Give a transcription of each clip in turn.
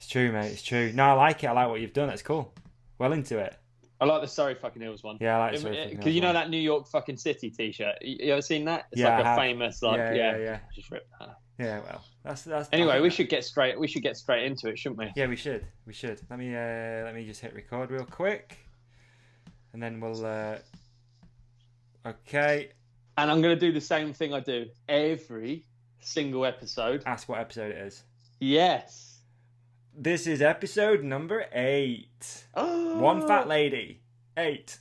It's true, mate. It's true. No, I like it. I like what you've done. It's cool. Well into it. I like the Surrey fucking Hills one. Yeah, I like Surrey fucking Hills Because you know one. that New York fucking City T-shirt. You ever seen that? It's Yeah, like I a have. famous like Yeah. Just rip that. Yeah, well, that's. Anyway, we should get straight into it, shouldn't we? Yeah, we should. We should. Let me just hit record real quick, and then we'll. Okay. And I'm gonna do the same thing I do every single episode. Ask what episode it is. Yes. This is episode number 8. One fat lady. 8.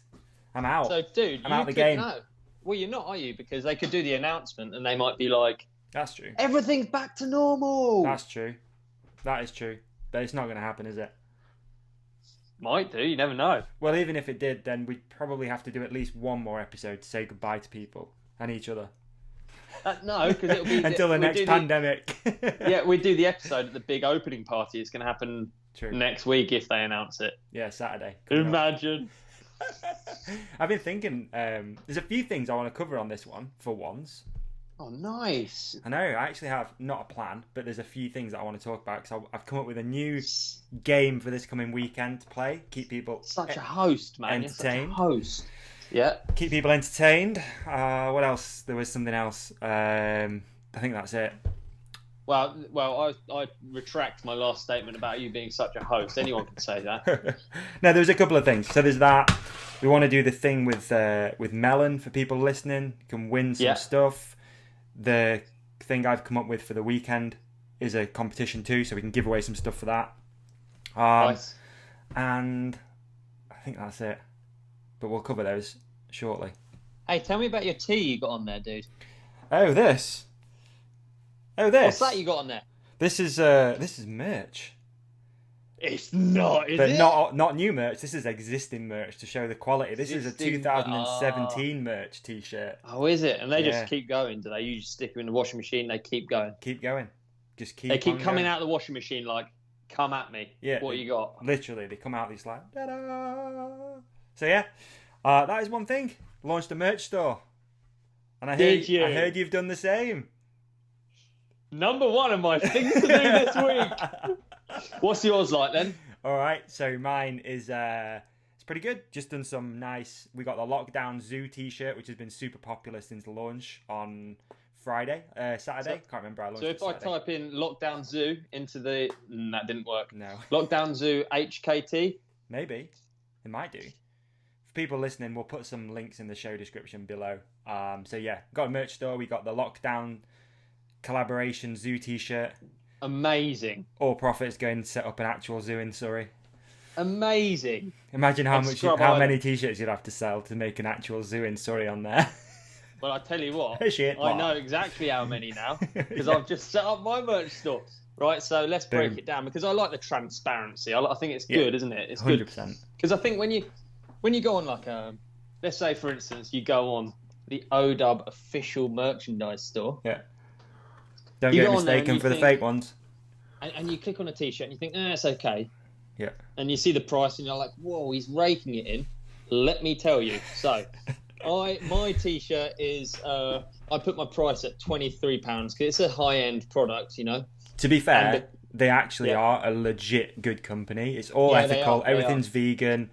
I'm out. So, dude, I'm out the game. No. Well, you're not, are you? Because they could do the announcement and they might be like, "That's true. Everything's back to normal." That's true. That is true. But it's not going to happen, is it? Might do. You never know. Well, even if it did, then we'd probably have to do at least one more episode to say goodbye to people and each other. No, because it'll be until the next pandemic. Yeah, we do the episode at the big opening party. It's going to happen next week if they announce it. Yeah, Saturday. Imagine. I've been thinking. There's a few things I want to cover on this one for once. Oh, nice. I know. I actually have not a plan, but there's a few things that I want to talk about because I've come up with a new game for this coming weekend to play. Keep people such a host, man. Entertained. You're such a host. Yeah. Keep people entertained. What else? There was something else. I think that's it. Well, I retract my last statement about you being such a host. Anyone can say that. No, there's a couple of things. So there's that. We want to do the thing with Melon for people listening. You can win some stuff. The thing I've come up with for the weekend is a competition too, so we can give away some stuff for that. Nice. And I think that's it. But we'll cover those shortly. Hey, tell me about your tea you got on there, dude. Oh, this. What's that you got on there? This is merch. It's not, is but it? not new merch. This is existing merch to show the quality. This is a 2017 merch T-shirt. Oh, is it? And they just keep going, do they? You just stick them in the washing machine, they keep going. Keep going. Just keep. They keep coming going. out of the washing machine like, come at me. Yeah. What you got? Literally, they come out these like, da-da. So yeah, that is one thing. Launched a merch store, and I heard you've done the same. Number one of my things to do this week. What's yours like then? All right, so mine is it's pretty good. Just done some nice. We got the Lockdown Zoo T-shirt, which has been super popular since the launch on Saturday. Can't remember. I launched. So if I type in Lockdown Zoo into the, that didn't work. No. Lockdown Zoo HKT. Maybe it might do. For people listening, we'll put some links in the show description below. So yeah, got a merch store. We got the Lockdown collaboration zoo T-shirt. Amazing. All profits going to set up an actual zoo in Surrey. Amazing. Imagine how many T-shirts you'd have to sell to make an actual zoo in Surrey on there. Well, I tell you what, Shit, I know exactly how many now because I've just set up my merch store. Right, so let's break it down because I like the transparency. I think it's good, isn't it? It's 100%. Good because I think when you go on like let's say for instance you go on the ODub official merchandise store. Yeah. Don't get mistaken for the fake ones. And you click on a T-shirt and you think, it's okay. Yeah. And you see the price and you're like, whoa, he's raking it in. Let me tell you. So, my T-shirt is, I put my price at £23 because it's a high-end product, you know. To be fair, they actually are a legit good company. It's all ethical. Everything's vegan.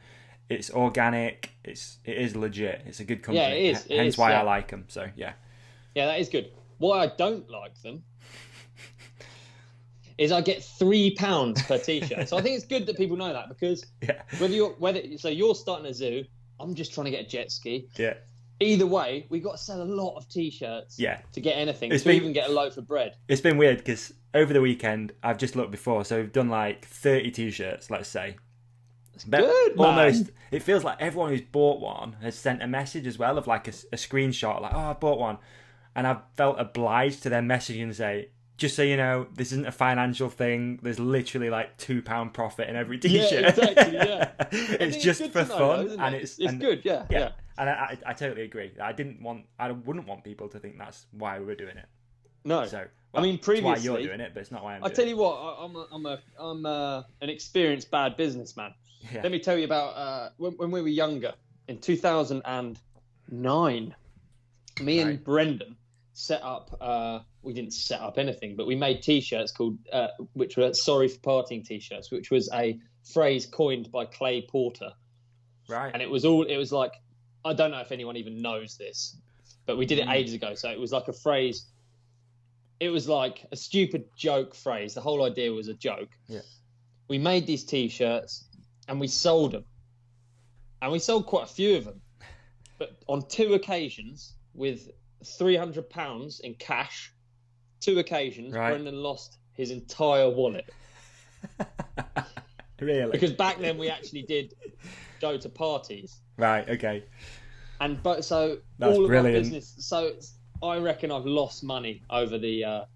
It's organic. It is legit. It's a good company. Yeah, it is. Hence why I like them. So, yeah. Yeah, that is good. Why I don't like them is I get £3 per T-shirt. So I think it's good that people know that because you're starting a zoo, I'm just trying to get a jet ski. Yeah. Either way, we've got to sell a lot of T-shirts to get anything, even get a loaf of bread. It's been weird because over the weekend, I've just looked before, so we've done like 30 T-shirts, let's say. That's good, man. Almost, it feels like everyone who's bought one has sent a message as well of like a screenshot, like, I bought one. And I've felt obliged to then message and say, just so you know, this isn't a financial thing. There's literally like £2 profit in every T-shirt. Yeah, exactly, yeah. It's just for fun. And it's good, yeah. And I totally agree. I wouldn't want people to think that's why we're doing it. No. So, I mean, previously, it's why you're doing it, but it's not why I'm doing it. I tell you what, I'm an experienced bad businessman. Yeah. Let me tell you about when we were younger in 2009. Me and Brendan set up. We didn't set up anything, but we made T-shirts called, which were "Sorry for Partying" T-shirts, which was a phrase coined by Clay Porter. Right. And it was like, I don't know if anyone even knows this, but we did it ages ago. So it was like a phrase. It was like a stupid joke phrase. The whole idea was a joke. Yeah. We made these T-shirts and we sold them. And we sold quite a few of them. But on 2 occasions, with £300 in cash, 2 occasions, right. Brendan lost his entire wallet. Really? Because back then we actually did go to parties. Right, okay. And so that's all of brilliant. our business. So I reckon I've lost money over the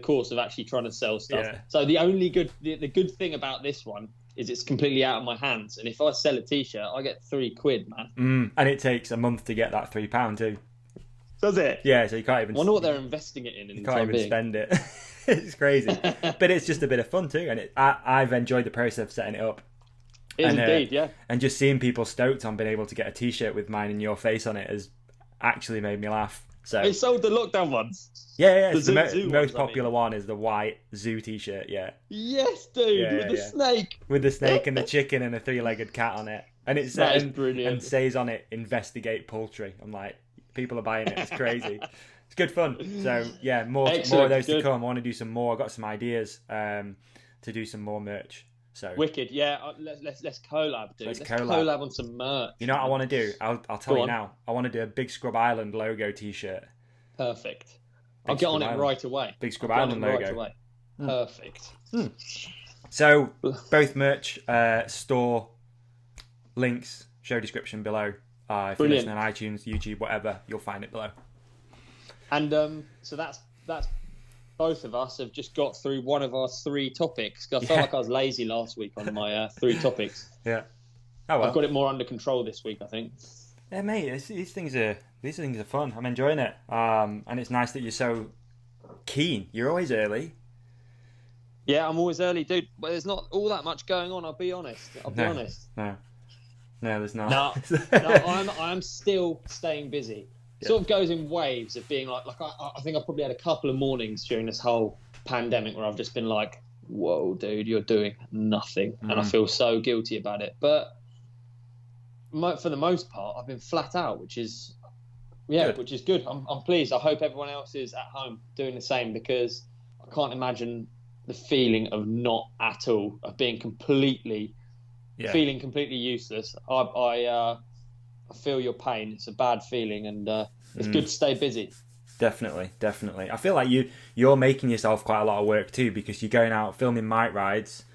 course of actually trying to sell stuff. Yeah. So the good thing about this one is it's completely out of my hands. And if I sell a T-shirt, I get £3, man. And it takes a month to get that £3 too. Does it? Yeah, so you can't even... I wonder what they're investing it in. You can't even spend it. It's crazy. But it's just a bit of fun too. And I've enjoyed the process of setting it up. It is indeed, yeah. And just seeing people stoked on being able to get a T-shirt with mine and your face on it has actually made me laugh. So it sold the lockdown ones. Yeah. The most popular one is the white zoo T-shirt. Yeah. Yes, dude, with the snake. With the snake and the chicken and a 3-legged cat on it, and it says and says on it, "Investigate poultry." I'm like, people are buying it. It's crazy. It's good fun. So yeah, more of those to come. I want to do some more. I got some ideas to do some more merch. So wicked, yeah. Let's collab, dude. Let's collab on some merch. You know what I want to do? I'll tell you now. I want to do a Big Scrub Island logo T-shirt. Perfect. I'll get on it right away. Big Scrub Island logo. Right away. Perfect. So both merch, store links, show description below. If you're listening on iTunes, YouTube, whatever, you'll find it below. And so that's. Both of us have just got through one of our 3 topics. I felt like I was lazy last week on my 3 topics. Yeah. Oh well. I've got it more under control this week, I think. Yeah, mate. These things are fun. I'm enjoying it. And it's nice that you're so keen. You're always early. Yeah, I'm always early, dude. But there's not all that much going on. I'll be honest. No, there's not. No, I'm still staying busy. Sort of goes in waves of being like I think I've probably had a couple of mornings during this whole pandemic where I've just been like, whoa, dude, you're doing nothing. And I feel so guilty about it. But for the most part, I've been flat out, which is good. I'm pleased. I hope everyone else is at home doing the same, because I can't imagine the feeling of not at all, of being completely useless. I feel your pain. It's a bad feeling, and it's good to stay busy. Definitely. I feel like you're making yourself quite a lot of work too, because you're going out filming mic rides,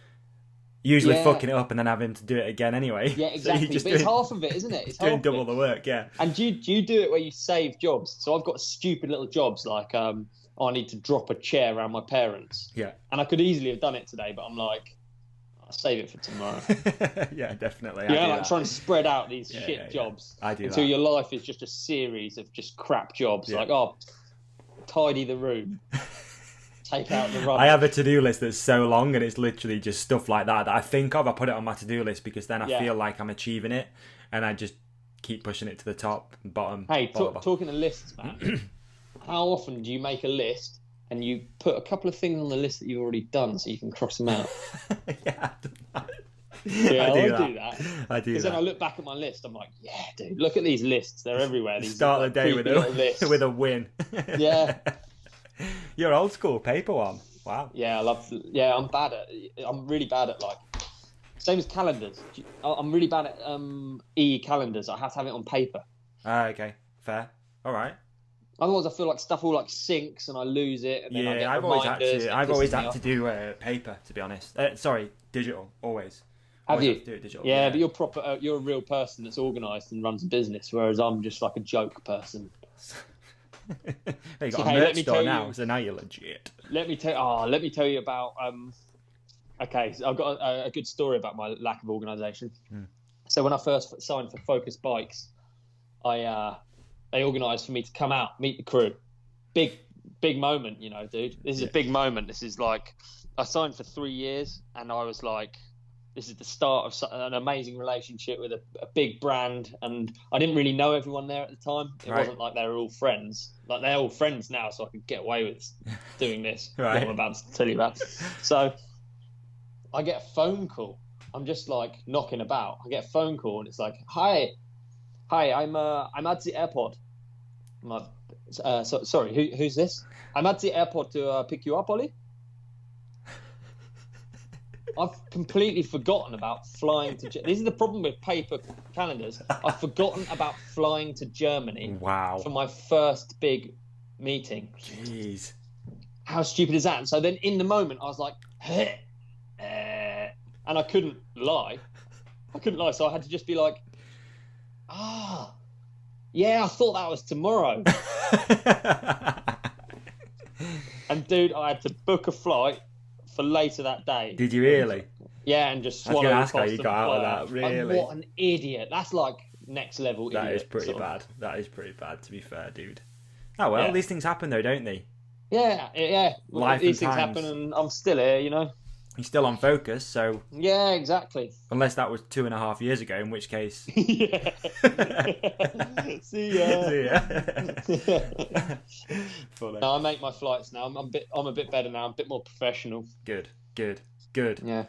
usually fucking it up and then having to do it again anyway. Yeah, exactly. So it's half of it, isn't it? It's doing double the work, yeah. And do you do it where you save jobs? So I've got stupid little jobs like I need to drop a chair around my parents. Yeah. And I could easily have done it today, but I'm like, I'll save it for tomorrow. Yeah, definitely. Trying to spread out these jobs until your life is just a series of just crap jobs. Yeah. Like, tidy the room, take out the rubbish. I have a to-do list that's so long, and it's literally just stuff like that I think of. I put it on my to-do list because then I feel like I'm achieving it, and I just keep pushing it to the top and bottom. Hey, talking of lists, man, how often do you make a list and you put a couple of things on the list that you've already done so you can cross them out? Yeah, I do that. I do. Because then I look back at my list, I'm like, yeah, dude, look at these lists. They're everywhere. These start the day with a win. Yeah. You're old school, paper one. Wow. Yeah, I'm really bad at like, same as calendars. I'm really bad at e-calendars. I have to have it on paper. Okay, fair. All right. Otherwise, I feel like stuff all like syncs and I lose it. And then I get I've always had to do paper, to be honest. Sorry, digital, always. Have you? Do it digital. Yeah, but you're proper. You're a real person that's organised and runs a business, whereas I'm just like a joke person. You got a merch store now, so now you're legit. Let me tell you about. Okay, so I've got a good story about my lack of organisation. So when I first signed for Focus Bikes, they organised for me to come out, meet the crew. Big moment, dude. This is a big moment. This is like, I signed for 3 years, and I was like, this is the start of an amazing relationship with a big brand, and I didn't really know everyone there at the time. It wasn't like they were all friends. Like they're all friends now, so I could get away with doing this. What I'm about to tell you about. So I get a phone call. I'm just like knocking about. I get a phone call, and it's like, "Hi, I'm at the airport." I'm like, sorry, who's this? I'm at the airport to pick you up, Ollie. I've completely forgotten about flying to. This is the problem with paper calendars. I've forgotten about flying to Germany. Wow. For my first big meeting. Jeez. How stupid is that? And so then, in the moment, I was like, and I couldn't lie. So I had to just be like, yeah, I thought that was tomorrow. And dude, I had to book a flight for later that day. Did you really? Yeah, and just swallow. I was going to ask how you got out of that. Really? Like, what an idiot! That's like next level. That idiot, is pretty bad. Of. That is pretty bad. To be fair, dude. Oh well, these things happen though, don't they? Yeah. Life these and things times. happen, and I'm still here. You know. You're still on focus, so. Yeah, exactly. Unless that was 2.5 years ago, in which case. Yeah. See ya. See ya. No, I make my flights now. I'm a bit better now. I'm a bit more professional. Good. Yeah.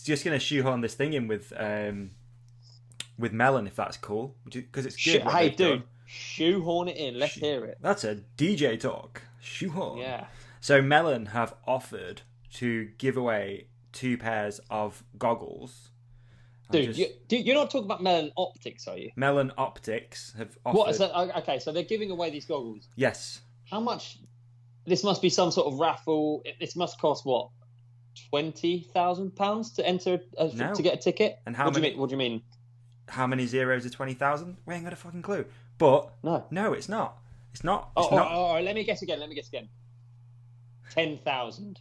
Just gonna shoehorn this thing in with Melon, if that's cool, because it's good. Hey, dude, shoehorn it in. Let's hear it. That's a DJ talk. Shoehorn. Yeah. So Melon have offered to give away 2 pairs of goggles. Dude, you're not talking about Melon Optics, are you? Melon Optics have offered. What is that? Okay, so they're giving away these goggles. Yes. How much? This must be some sort of raffle. This must cost what? £20,000 to enter to get a ticket. And how what many? What do you mean? How many zeros are 20,000? We ain't got a fucking clue. But no, it's not. It's not. It's not. All right, let me guess again. £10,000.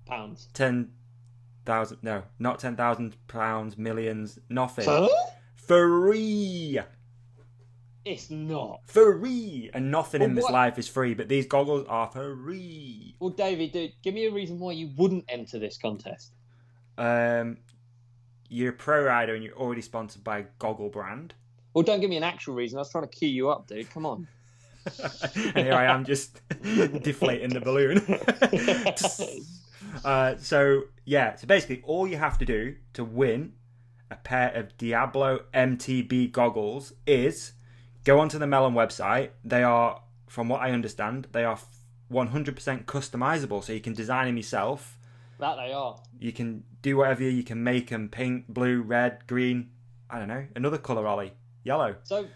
10,000. No, not £10,000. Millions. Nothing. Huh? Free. It's not free, and nothing in this what? life is free. But these goggles are free. Well, Davey, dude, give me a reason why you wouldn't enter this contest. You're a pro rider and you're already sponsored by a Goggle brand. Well, don't give me an actual reason. I was trying to key you up, dude. Come on. And here I am just deflating the balloon. So basically all you have to do to win a pair of Diablo MTB goggles is go onto the Melon website. They are, from what I understand, they are 100% customizable, so you can design them yourself. That they are. You can do whatever. You can make them pink, blue, red, green. I don't know, another colour, Ollie. Yellow. So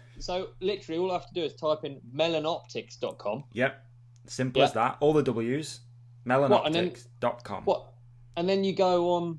literally all I have to do is type in melonoptics.com. Yep. Simple as that. All the W's. Melonoptics.com. What? And then you go on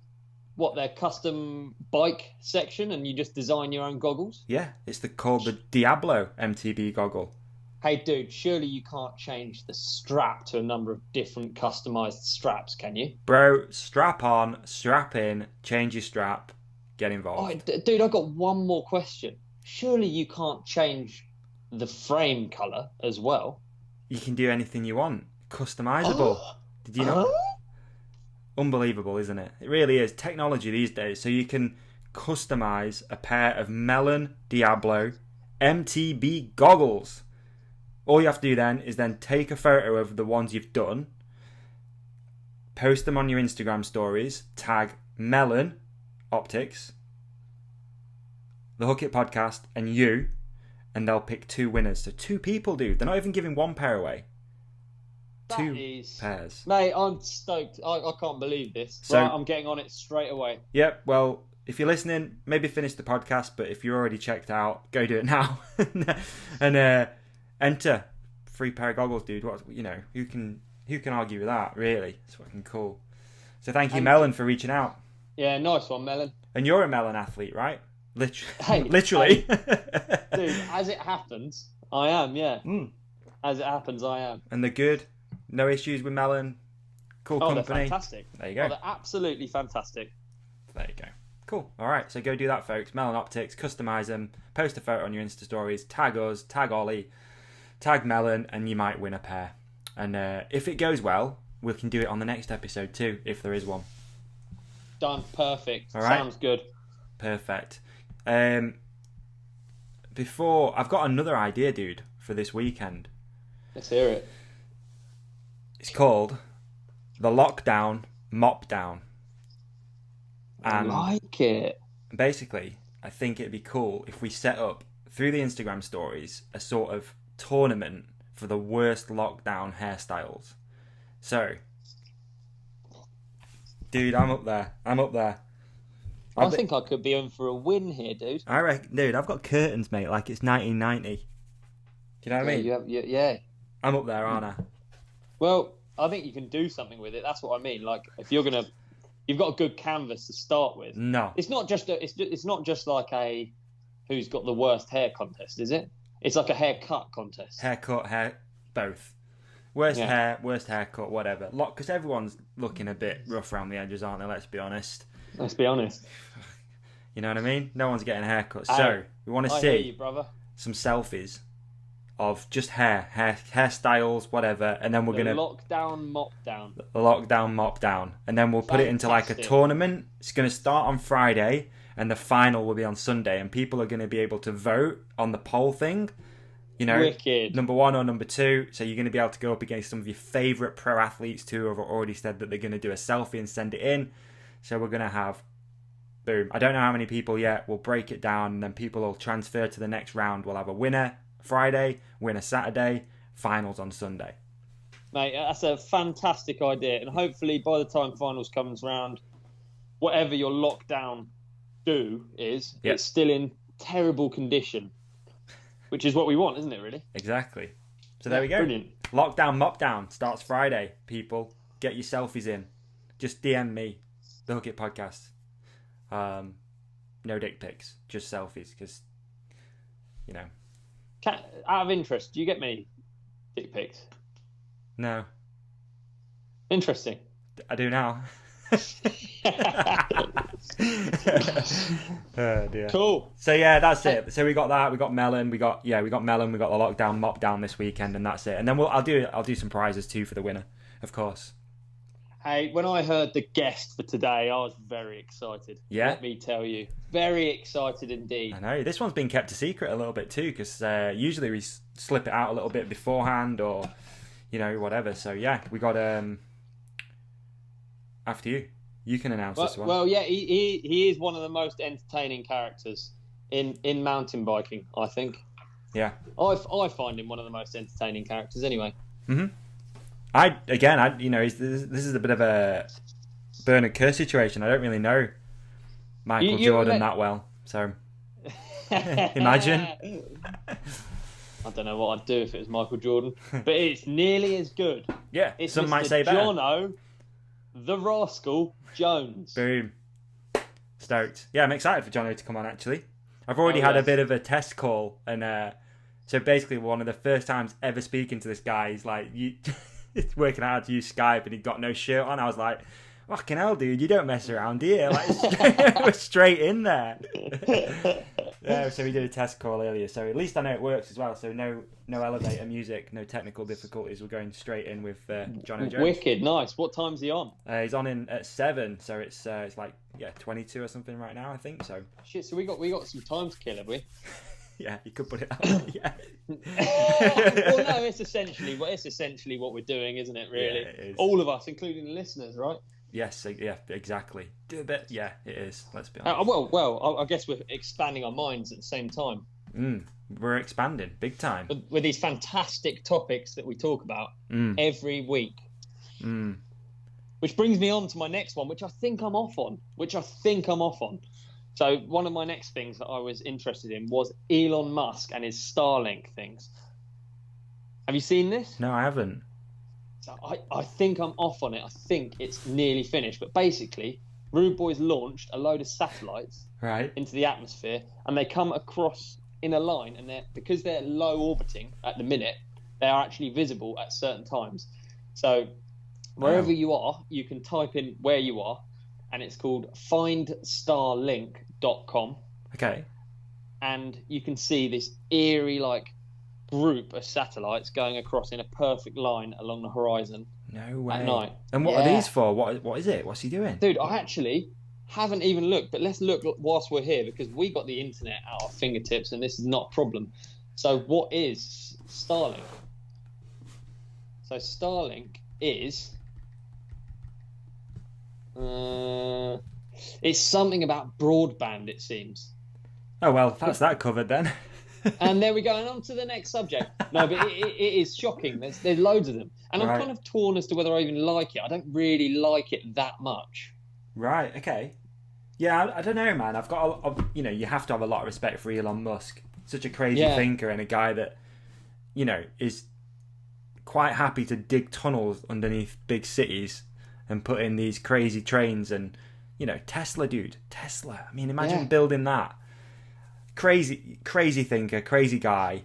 their custom bike section and you just design your own goggles? Yeah, called the Diablo MTB goggle. Hey dude, surely you can't change the strap to a number of different customized straps, can you? Bro, strap on, strap in, change your strap, get involved. Dude, I got one more question. Surely you can't change the frame colour as well? You can do anything you want. Customizable. Did you know? Unbelievable, isn't it? It really is. Technology these days. So you can customize a pair of Melon Diablo MTB goggles. All you have to do then is take a photo of the ones you've done, post them on your Instagram stories, tag Melon Optics, the Hook It Podcast, and you, and they'll pick 2 winners. So 2 people, dude. They're not even giving 1 pair away. 2 pairs. Mate, I'm stoked. I can't believe this. So, right, I'm getting on it straight away. Yep, well, if you're listening, maybe finish the podcast, but if you're already checked out, go do it now. And enter 3 pair of goggles, dude. Who can argue with that, really? It's fucking cool. So thank you, Melon, for reaching out. Yeah, nice one, Melon. And you're a Melon athlete, right? Literally. Dude, as it happens, I am, yeah. As it happens, I am. And they're good. No issues with Melon. Cool company. They're fantastic. There you go. They're absolutely fantastic. There you go. Cool. All right, so go do that, folks. Melon Optics, customize them, post a photo on your Insta stories, tag us, tag Ollie, tag Melon, and you might win a pair. And if it goes well, we can do it on the next episode too, if there is one. Done. Perfect. All right. Sounds good. Perfect. Before I've got another idea, dude, for this weekend. Let's hear it. It's called the Lockdown Mop Down. And I like it. basically, I think it'd be cool if we set up through the Instagram stories a sort of tournament for the worst lockdown hairstyles. So, dude, I'm up there. I think I could be in for a win here, dude. I reckon, dude, I've got curtains, mate, like it's 1990. Do you know what I mean? Yeah. I'm up there, aren't I? Well, I think you can do something with it. That's what I mean. Like, if you've got a good canvas to start with. No, it's not just like a who's got the worst hair contest, is it? It's like a haircut contest. Hair, both. Worst haircut, whatever. Because everyone's looking a bit rough around the edges, aren't they? Let's be honest. You know what I mean? No one's getting a haircut. So, we want to see some selfies of just hairstyles, whatever, and then we're going to... Lockdown Mop Down. The Lockdown Mop Down. And then we'll put it into like a tournament. It's going to start on Friday, and the final will be on Sunday, and people are going to be able to vote on the poll thing. You know, Wicked. Number 1 or number 2. So you're going to be able to go up against some of your favourite pro athletes too, who have already said that they're going to do a selfie and send it in. So we're going to have, boom, I don't know how many people yet. We'll break it down, and then people will transfer to the next round. We'll have a winner Friday, winner Saturday, finals on Sunday. Mate, that's a fantastic idea. And hopefully by the time finals comes round, whatever your lockdown is, it's still in terrible condition. Which is what we want, isn't it, really? Exactly. So there we go. Brilliant. Lockdown Mop Down starts Friday, people. Get your selfies in. Just DM me, the Hook It Podcast. No dick pics, just selfies, because, you know. Out of interest, do you get many dick pics? No. Interesting. I do now. Oh dear. Cool. So yeah, that's it. So we got that. We got melon. We got the Lockdown Mop Down this weekend, and that's it. And then I'll do some prizes too for the winner, of course. Hey, when I heard the guest for today, I was very excited. Yeah. Let me tell you, very excited indeed. I know this one's been kept a secret a little bit too, because usually we slip it out a little bit beforehand, or whatever. So yeah, we got after you. You can announce this one. Well, yeah, he is one of the most entertaining characters in mountain biking, I think. Yeah. I find him one of the most entertaining characters anyway. Mm-hmm. This is a bit of a Bernard Kerr situation. I don't really know Michael Jordan that well, so imagine. I don't know what I'd do if it was Michael Jordan, but it's nearly as good. Yeah, it's some Mr. might say better. Jono, the Rascal Jones. Boom. Stoked. Yeah, I'm excited for Jono to come on, actually. I've already had a bit of a test call, and so basically one of the first times ever speaking to this guy, he's like, it's working hard to use Skype, and he got no shirt on. I was like, fucking hell, dude, you don't mess around here. Like, we're straight in there. Yeah, so we did a test call earlier, so at least I know it works as well. So no elevator music, no technical difficulties. We're going straight in with Jono Jones. Wicked, nice. What time's he on? He's on in at 7, so it's like 22 or something right now, I think. So shit, so we got some time to kill, have we? Yeah, you could put it that way. Yeah. Well, no, it's essentially what we're doing, isn't it? Really, yeah, it is. All of us, including the listeners, right? Yes, yeah, exactly. Do a bit. Yeah, it is. Let's be honest. Well, I guess we're expanding our minds at the same time. We're expanding big time with these fantastic topics that we talk about every week. Which brings me on to my next one, which I think I'm off on. So one of my next things that I was interested in was Elon Musk and his Starlink things. Have you seen this? No, I haven't. So I think I'm off on it. I think it's nearly finished. But basically, Rude Boys launched a load of satellites into the atmosphere, and they come across in a line, and because they're low orbiting at the minute, they are actually visible at certain times. So wherever you are, you can type in where you are, and it's called findstarlink.com. Okay. And you can see this eerie, group of satellites going across in a perfect line along the horizon. No way. At night. And what are these for? What is it? What's he doing? Dude, haven't even looked, but let's look whilst we're here because we got the internet at our fingertips and this is not a problem. So what is Starlink? So Starlink is... it's something about broadband, it seems. Oh, well, that's that covered then. And there we go, and on to the next subject. No, but it is shocking. There's loads of them. And I'm kind of torn as to whether I even like it. I don't really like it that much. Right, okay. Yeah, I don't know, man. I've got, you have to have a lot of respect for Elon Musk. Such a crazy thinker and a guy that, is quite happy to dig tunnels underneath big cities and put in these crazy trains and, Tesla, dude. Tesla. I mean, imagine building that. Crazy thinker, crazy guy.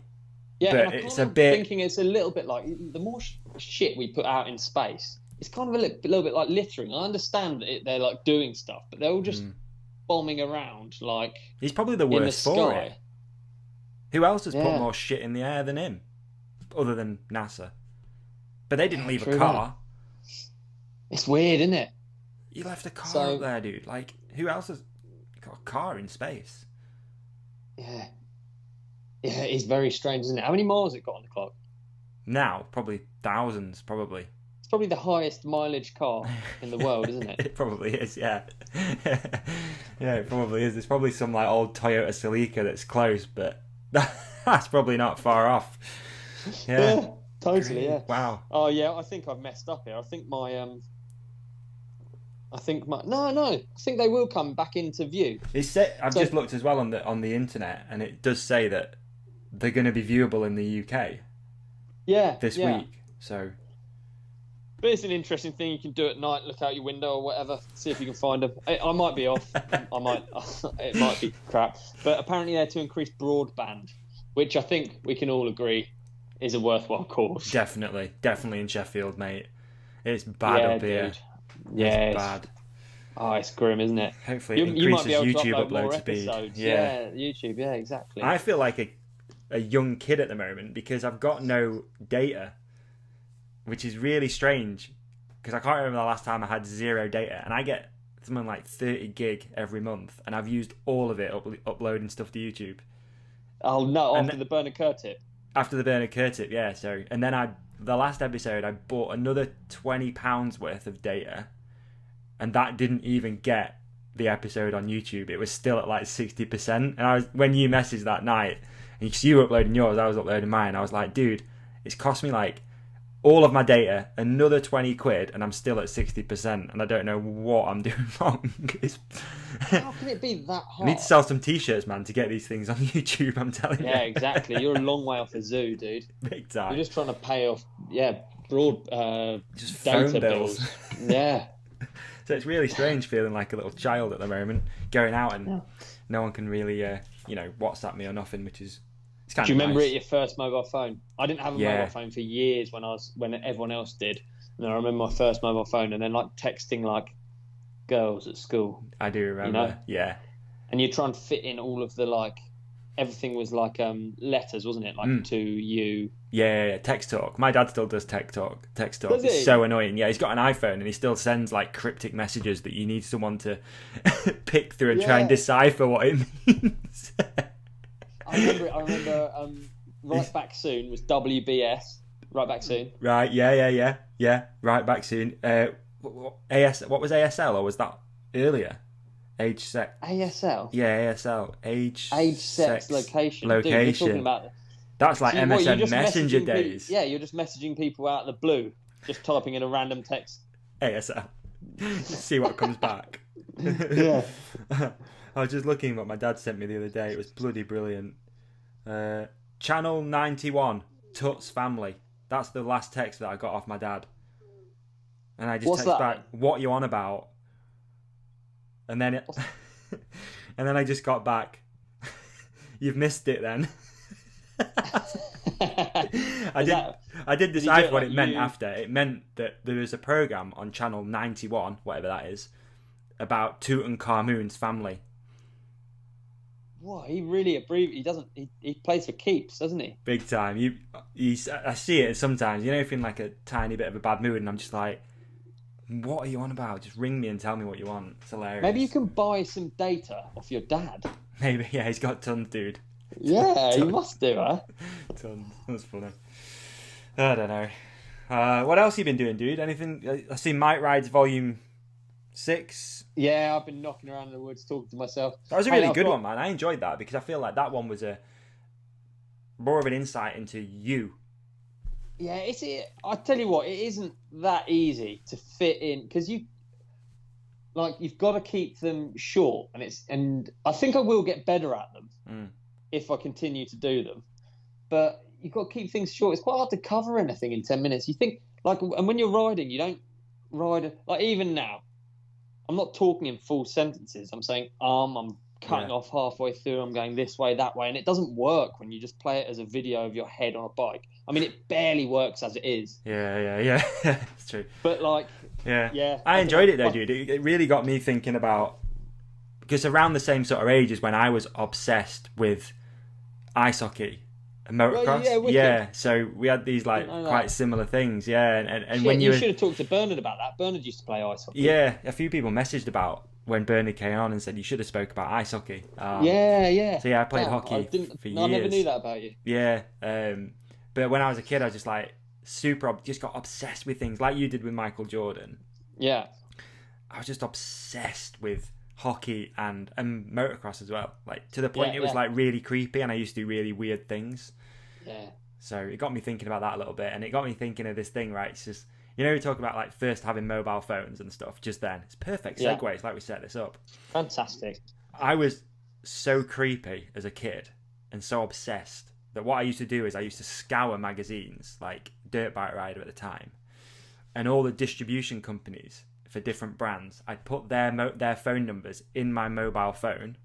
Yeah, but and it's a bit... thinking it's a little bit like the more shit we put out in space, it's kind of a little bit like littering. I understand that they're like doing stuff, but they're all just bombing around like he's probably the worst for it. Who else has put more shit in the air than him, other than NASA? But they didn't leave a car. It's weird, isn't it? You left a car up there, dude. Like, who else has got a car in space? Yeah. Yeah, it's very strange, isn't it? How many miles has it got on the clock? Now, probably thousands, probably. It's probably the highest mileage car in the world, isn't it? It probably is, yeah. Yeah, it probably is. There's probably some like old Toyota Celica that's close, but that's probably not far off. Yeah, totally, yeah. Wow. Oh, yeah, I think I've messed up here. I think I think they will come back into view. I've just looked as well on the internet, and it does say that they're going to be viewable in the UK. Yeah, this week. So, but it's an interesting thing you can do at night. Look out your window or whatever. See if you can find them. I might be off. It might be crap. But apparently they're to increase broadband, which I think we can all agree is a worthwhile cause. Definitely in Sheffield, mate. It's bad up here. Dude. Yeah, it's bad. Oh, it's grim, isn't it? Hopefully it increases YouTube upload speed. Yeah, YouTube, yeah, exactly. I feel like a young kid at the moment because I've got no data, which is really strange because I can't remember the last time I had zero data, and I get something like 30 gig every month, and I've used all of it uploading stuff to YouTube. Oh no, after the Bernard Kerr tip. After the Bernard Kerr tip, yeah. So, and then the last episode, I bought another £20 worth of data, and that didn't even get the episode on YouTube. It was still at like 60%. And when you messaged that night, and you were uploading yours, I was uploading mine. I was like, dude, it's cost me like all of my data, another 20 quid, and I'm still at 60%, and I don't know what I'm doing wrong. How can it be that hard? I need to sell some t-shirts, man, to get these things on YouTube, I'm telling you. Yeah, exactly. You're a long way off a zoo, dude. Big time. You're just trying to pay off, broad just data phone bills. Yeah. So it's really strange feeling like a little child at the moment, going out and no one can really, WhatsApp me or nothing, which is... Do you remember it, your first mobile phone? I didn't have a mobile phone for years when everyone else did. And I remember my first mobile phone, and then like texting like girls at school. I do remember. Yeah. And you try and fit in all of the like, everything was like letters, wasn't it? Like to you. Yeah. Text talk. My dad still does text talk. Does he? It's so annoying. Yeah, he's got an iPhone and he still sends like cryptic messages that you need someone to pick through and try and decipher what it means. I remember Right Back Soon was WBS. Right Back Soon. Right, yeah. Right Back Soon. What was ASL, or was that earlier? Age, sex. ASL? Yeah, ASL. Age, sex, location. Location. Dude, you're talking about... That's like MSN Messenger days. Yeah, you're just messaging people out of the blue. Just typing in a random text. ASL. See what comes back. Yeah. I was just looking what my dad sent me the other day. It was bloody brilliant. Channel 91, Tut's family. That's the last text that I got off my dad. And I just text back, what you on about? And then and then I just got back, you've missed it then. I did decipher what it meant after. It meant that there was a programme on Channel 91, whatever that is, about Tutankhamun's family. What, he really he plays for keeps, doesn't he? Big time. I see it sometimes, if in like a tiny bit of a bad mood, and I'm just like, What are you on about? Just ring me and tell me what you want. It's hilarious. Maybe you can buy some data off your dad. Maybe, yeah, he's got tons, dude. Yeah, you must do, huh? Tons. That's funny. I don't know. What else have you been doing, dude? Anything? I see Might Rides Volume 6. Yeah, I've been knocking around in the woods talking to myself. That was a really good one, man. I enjoyed that because I feel like that one was more of an insight into you. Yeah, I tell you what, it isn't that easy to fit in because you've got to keep them short, and I think I will get better at them if I continue to do them. But you've got to keep things short. It's quite hard to cover anything in 10 minutes. You think and when you're riding, you don't ride even now. I'm not talking in full sentences. I'm saying I'm cutting off halfway through. I'm going this way, that way, and it doesn't work when you just play it as a video of your head on a bike. I mean, it barely works as it is. Yeah. It's true. But yeah. I enjoyed it though, dude. It really got me thinking about, because around the same sort of age as when I was obsessed with ice hockey and motocross. Yeah, so we had these quite similar things. Yeah, and when you should have talked to Bernard about that. Bernard used to play ice hockey. Yeah, a few people messaged about when Bernard came on and said you should have spoke about ice hockey. Yeah. So yeah, I played hockey for years. I never knew that about you. Yeah, but when I was a kid, I was just just got obsessed with things like you did with Michael Jordan. Yeah, I was just obsessed with hockey and motocross as well. To the point it was really creepy, and I used to do really weird things. Yeah. So it got me thinking about that a little bit, and it got me thinking of this thing, right? It's just, we talk about first having mobile phones and stuff. Just then, it's perfect segue. Yeah. It's like we set this up. Fantastic. I was so creepy as a kid and so obsessed that what I used to do is I used to scour magazines, like Dirt Bike Rider at the time, and all the distribution companies for different brands. I'd put their phone numbers in my mobile phone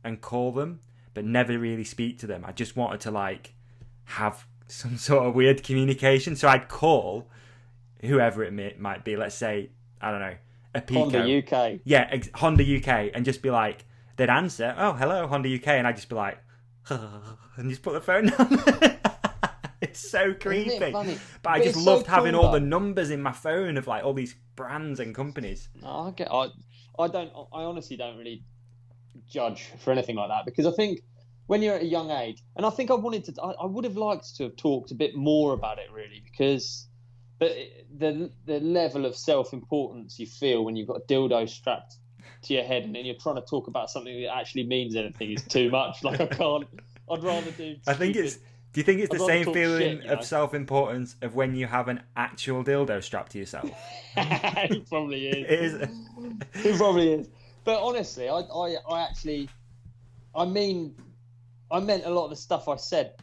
and call them, but never really speak to them. I just wanted to have some sort of weird communication. So I'd call whoever it might be. Let's say, I don't know, a Pico. Honda UK. Yeah, Honda UK, and just be like, they'd answer, "Oh, hello, Honda UK," and I'd just be like, and just put the phone down. It's so creepy. Isn't it funny? But I just loved having all the numbers in my phone of all these brands and companies. No, I honestly don't really judge for anything like that, because I think when you're at a young age, and I think I would have liked to have talked a bit more about it, really, because the level of self-importance you feel when you've got a dildo strapped to your head and then you're trying to talk about something that actually means anything is too much. I can't. I'd rather do. I think it's. Do you think it's the same feeling of self-importance of when you have an actual dildo strapped to yourself? It probably is. It is. It probably is. But honestly, I meant a lot of the stuff I said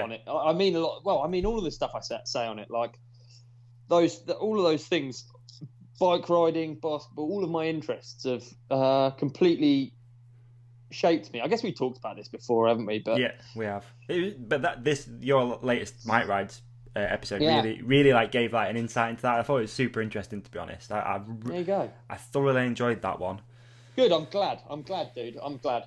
on it. I mean a lot. Well, I mean all of the stuff I say on it, all of those things, bike riding, basketball, all of my interests have completely shaped me. I guess we talked about this before, haven't we? But yeah, we have. Your latest Might Rides episode really gave an insight into that. I thought it was super interesting, to be honest. There you go. I thoroughly enjoyed that one. Good. I'm glad, dude. I'm glad.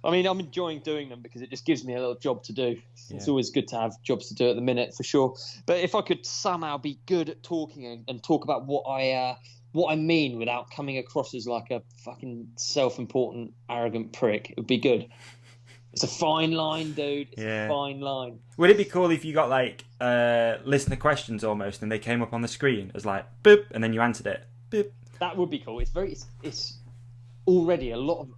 I mean, I'm enjoying doing them because it just gives me a little job to do. Yeah. It's always good to have jobs to do at the minute, for sure. But if I could somehow be good at talking and talk about what I mean without coming across as like a fucking self-important, arrogant prick, it would be good. It's a fine line, dude. It's a fine line. Would it be cool if you got listener questions almost, and they came up on the screen as boop, and then you answered it? Boop. That would be cool. It's already a lot of.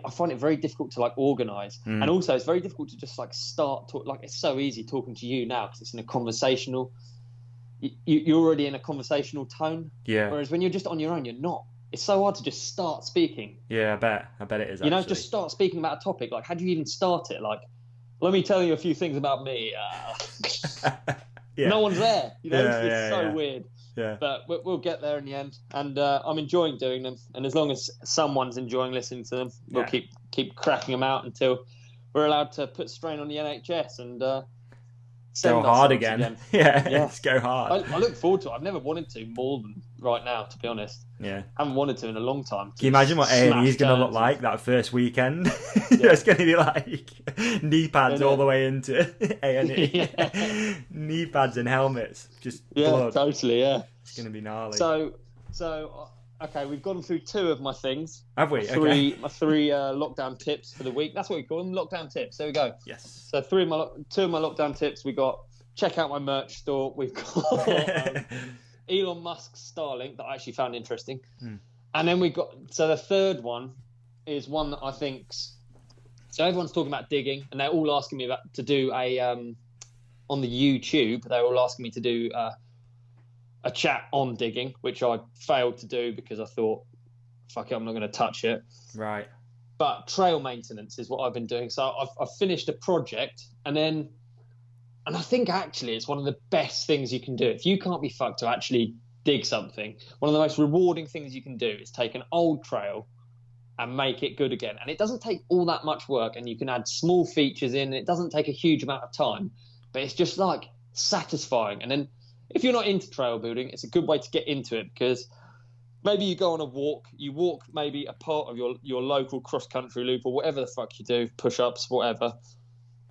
I find it very difficult to organise, and also it's very difficult to just start talk. It's so easy talking to you now because it's in a conversational. You're already in a conversational tone. Yeah. Whereas when you're just on your own, you're not. It's so hard to just start speaking. Yeah, I bet it is. Just start speaking about a topic. How do you even start it? Let me tell you a few things about me. No one's there. It's so weird. Yeah. But we'll get there in the end, and I'm enjoying doing them. And as long as someone's enjoying listening to them, we'll keep cracking them out until we're allowed to put strain on the NHS and go hard again. Yeah, let's go hard. I look forward to it. I've never wanted to more than right now, to be honest. Yeah, I haven't wanted to in a long time. Can you imagine what A&E is going to look like that first weekend? It's going to be knee pads all the way into A&E. Knee pads and helmets, just blood. Totally, yeah. It's going to be gnarly. So So, okay, we've gone through 2 of my things. Have we? My 3 lockdown tips for the week. That's what we call them, lockdown tips. There we go. Yes. So 2 of my lockdown tips. We got check out my merch store. We've got Elon Musk's Starlink that I actually found interesting. And then we got, so the third one is one that I think's, so everyone's talking about digging, and they're all asking me to do on the YouTube, they're all asking me to do a chat on digging, which I failed to do because I thought, fuck it, I'm not going to touch it. Right. But trail maintenance is what I've been doing. So I've finished a project, and I think actually it's one of the best things you can do. If you can't be fucked to actually dig something, one of the most rewarding things you can do is take an old trail and make it good again. And it doesn't take all that much work, and you can add small features in, and it doesn't take a huge amount of time, but it's just like satisfying. And then if you're not into trail building, it's a good way to get into it, because maybe you go on a walk, you walk maybe a part of your local cross-country loop or whatever the fuck you do, push-ups, whatever,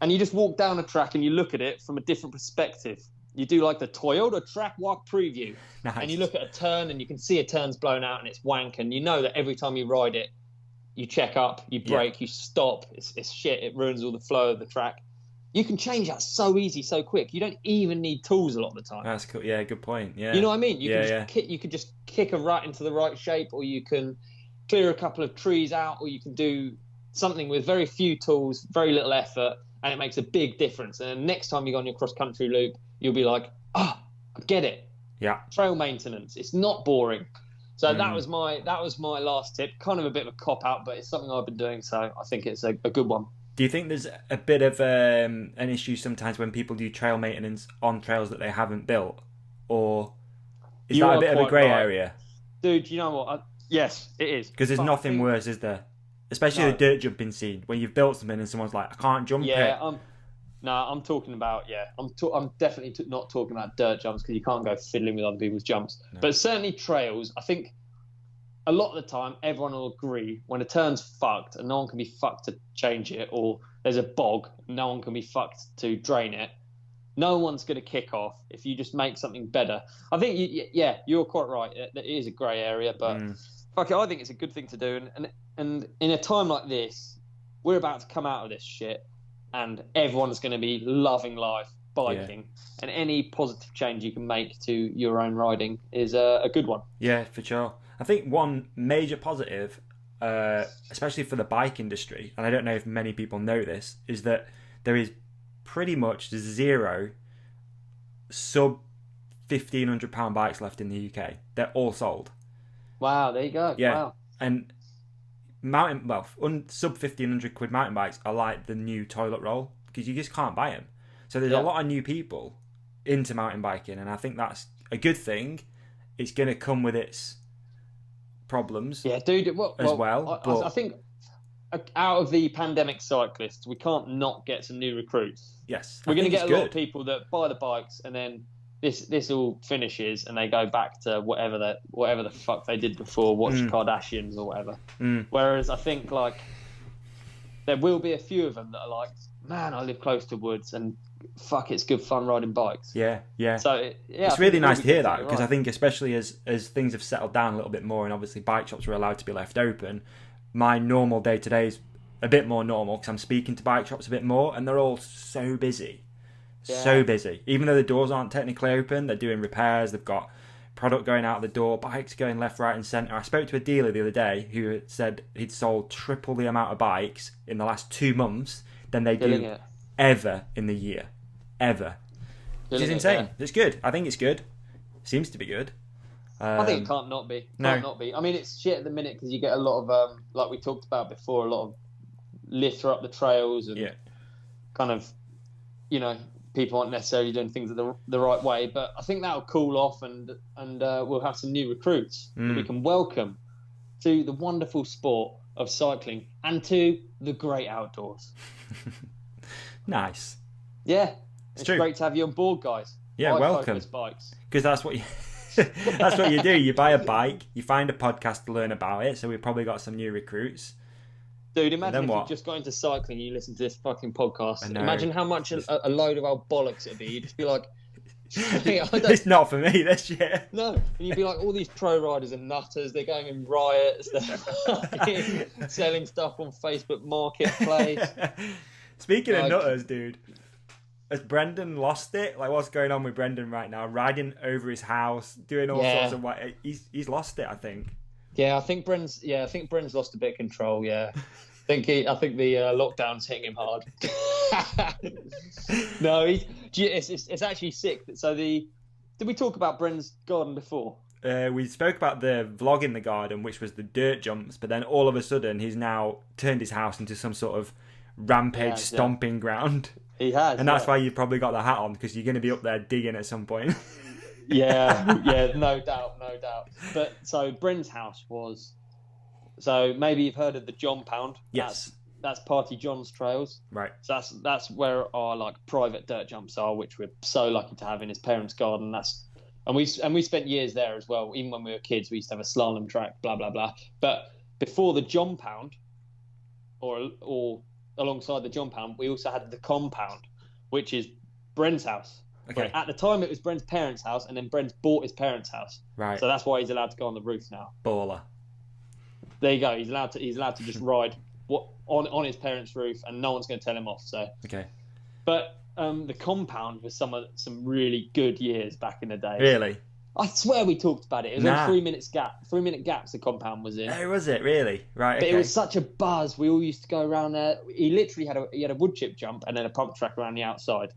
and you just walk down a track and you look at it from a different perspective. You do like the Toyota track walk preview. Nice. And you look at a turn and you can see a turn's blown out and it's wank, and you know that every time you ride it, you check up, you brake, you stop, it's shit, it ruins all the flow of the track. You can change that so easy, so quick. You don't even need tools a lot of the time. That's cool. Yeah, good point. Yeah. You know what I mean? You could just kick a rut into the right shape, or you can clear a couple of trees out, or you can do something with very few tools, very little effort, and it makes a big difference. And then next time you go on your cross-country loop, you'll be like, I get it. Yeah. Trail maintenance. It's not boring. So that was my last tip. Kind of a bit of a cop-out, but it's something I've been doing, so I think it's a good one. Do you think there's a bit of an issue sometimes when people do trail maintenance on trails that they haven't built? Or is that a bit of a grey area? Dude, you know what? Yes, it is. Because there's nothing worse, is there? Especially the dirt jumping scene, when you've built something and someone's like, I can't jump it. I'm talking about, I'm definitely not talking about dirt jumps, because you can't go fiddling with other people's jumps. No. But certainly trails, I think a lot of the time everyone will agree when a turn's fucked and no one can be fucked to change it, or there's a bog and no one can be fucked to drain it, no one's going to kick off if you just make something better. I think, you're quite right. It is a grey area, but fuck it, I think it's a good thing to do. And in a time like this, we're about to come out of this shit, and everyone's going to be loving life, biking, and any positive change you can make to your own riding is a good one. Yeah, for sure. I think one major positive, especially for the bike industry, and I don't know if many people know this, is that there is pretty much 0 sub £1,500 bikes left in the UK. They're all sold. Wow, there you go. Yeah. Wow. And sub £1,500 mountain bikes are like the new toilet roll, because you just can't buy them. So there's a lot of new people into mountain biking, and I think that's a good thing. It's going to come with its problems, I think out of the pandemic cyclists, we can't not get some new recruits. Yes, we're going to get a lot of people that buy the bikes, and then this all finishes and they go back to whatever the fuck they did before, watch Kardashians or whatever. Whereas I think like there will be a few of them that are like, man, I live close to woods and fuck, it's good fun riding bikes. Yeah. So it's really nice to hear that, because I think especially as things have settled down a little bit more, and obviously bike shops were allowed to be left open, my normal day to day is a bit more normal, because I'm speaking to bike shops a bit more, and they're all so busy. So busy. Even though the doors aren't technically open, they're doing repairs, they've got product going out the door, bikes going left, right and centre. I spoke to a dealer the other day who said he'd sold triple the amount of bikes in the last 2 months than they do ever in the year. Ever. Which is insane. It's good. I think it's good. Seems to be good. I think it can't not be. Can't not be. I mean, it's shit at the minute, because you get a lot of, like we talked about before, a lot of litter up the trails and kind of, people aren't necessarily doing things the right way. But I think that'll cool off, and we'll have some new recruits that we can welcome to the wonderful sport of cycling and to the great outdoors. Nice. Yeah, it's great to have you on board, guys. Yeah, welcome. Bikes, because that's what you do. You buy a bike, you find a podcast to learn about it. So we've probably got some new recruits. Dude, imagine if you just got into cycling and you listen to this fucking podcast. Imagine how much a load of old bollocks it'd be. You'd just be like, It's not for me this year. No, and you'd be like, all these pro riders are nutters. They're going in riots. They're selling stuff on Facebook Marketplace. Speaking of nutters, dude, has Brendan lost it? Like, what's going on with Brendan right now? Riding over his house, doing all sorts of what? He's lost it, I think. Yeah, I think Bren's lost a bit of control. Yeah, I think the lockdown's hitting him hard. No, it's actually sick. So did we talk about Bren's garden before? We spoke about the vlog in the garden, which was the dirt jumps, but then all of a sudden he's now turned his house into some sort of rampage stomping ground. He has, and that's why you've probably got the hat on, because you're going to be up there digging at some point. yeah, no doubt. But so Bren's house was. So maybe you've heard of the John Pound. Yes. That's Party John's trails. Right. So that's where our like private dirt jumps are, which we're so lucky to have in his parents' garden. And we spent years there as well. Even when we were kids, we used to have a slalom track, blah blah blah. But before the John Pound, or alongside the John Pound, we also had the Compound, which is Bren's house. Okay. But at the time, it was Bren's parents' house, and then Bren's bought his parents' house. Right. So that's why he's allowed to go on the roof now. Baller. There you go. He's allowed to just ride on his parents' roof, and no one's going to tell him off. So. Okay. But the Compound was some really good years back in the day. Really? I swear we talked about it. It was on 3 minute gaps. The Compound was in. Oh, was it really? Right. But it was such a buzz. We all used to go around there. He literally had a wood chip jump and then a pump track around the outside.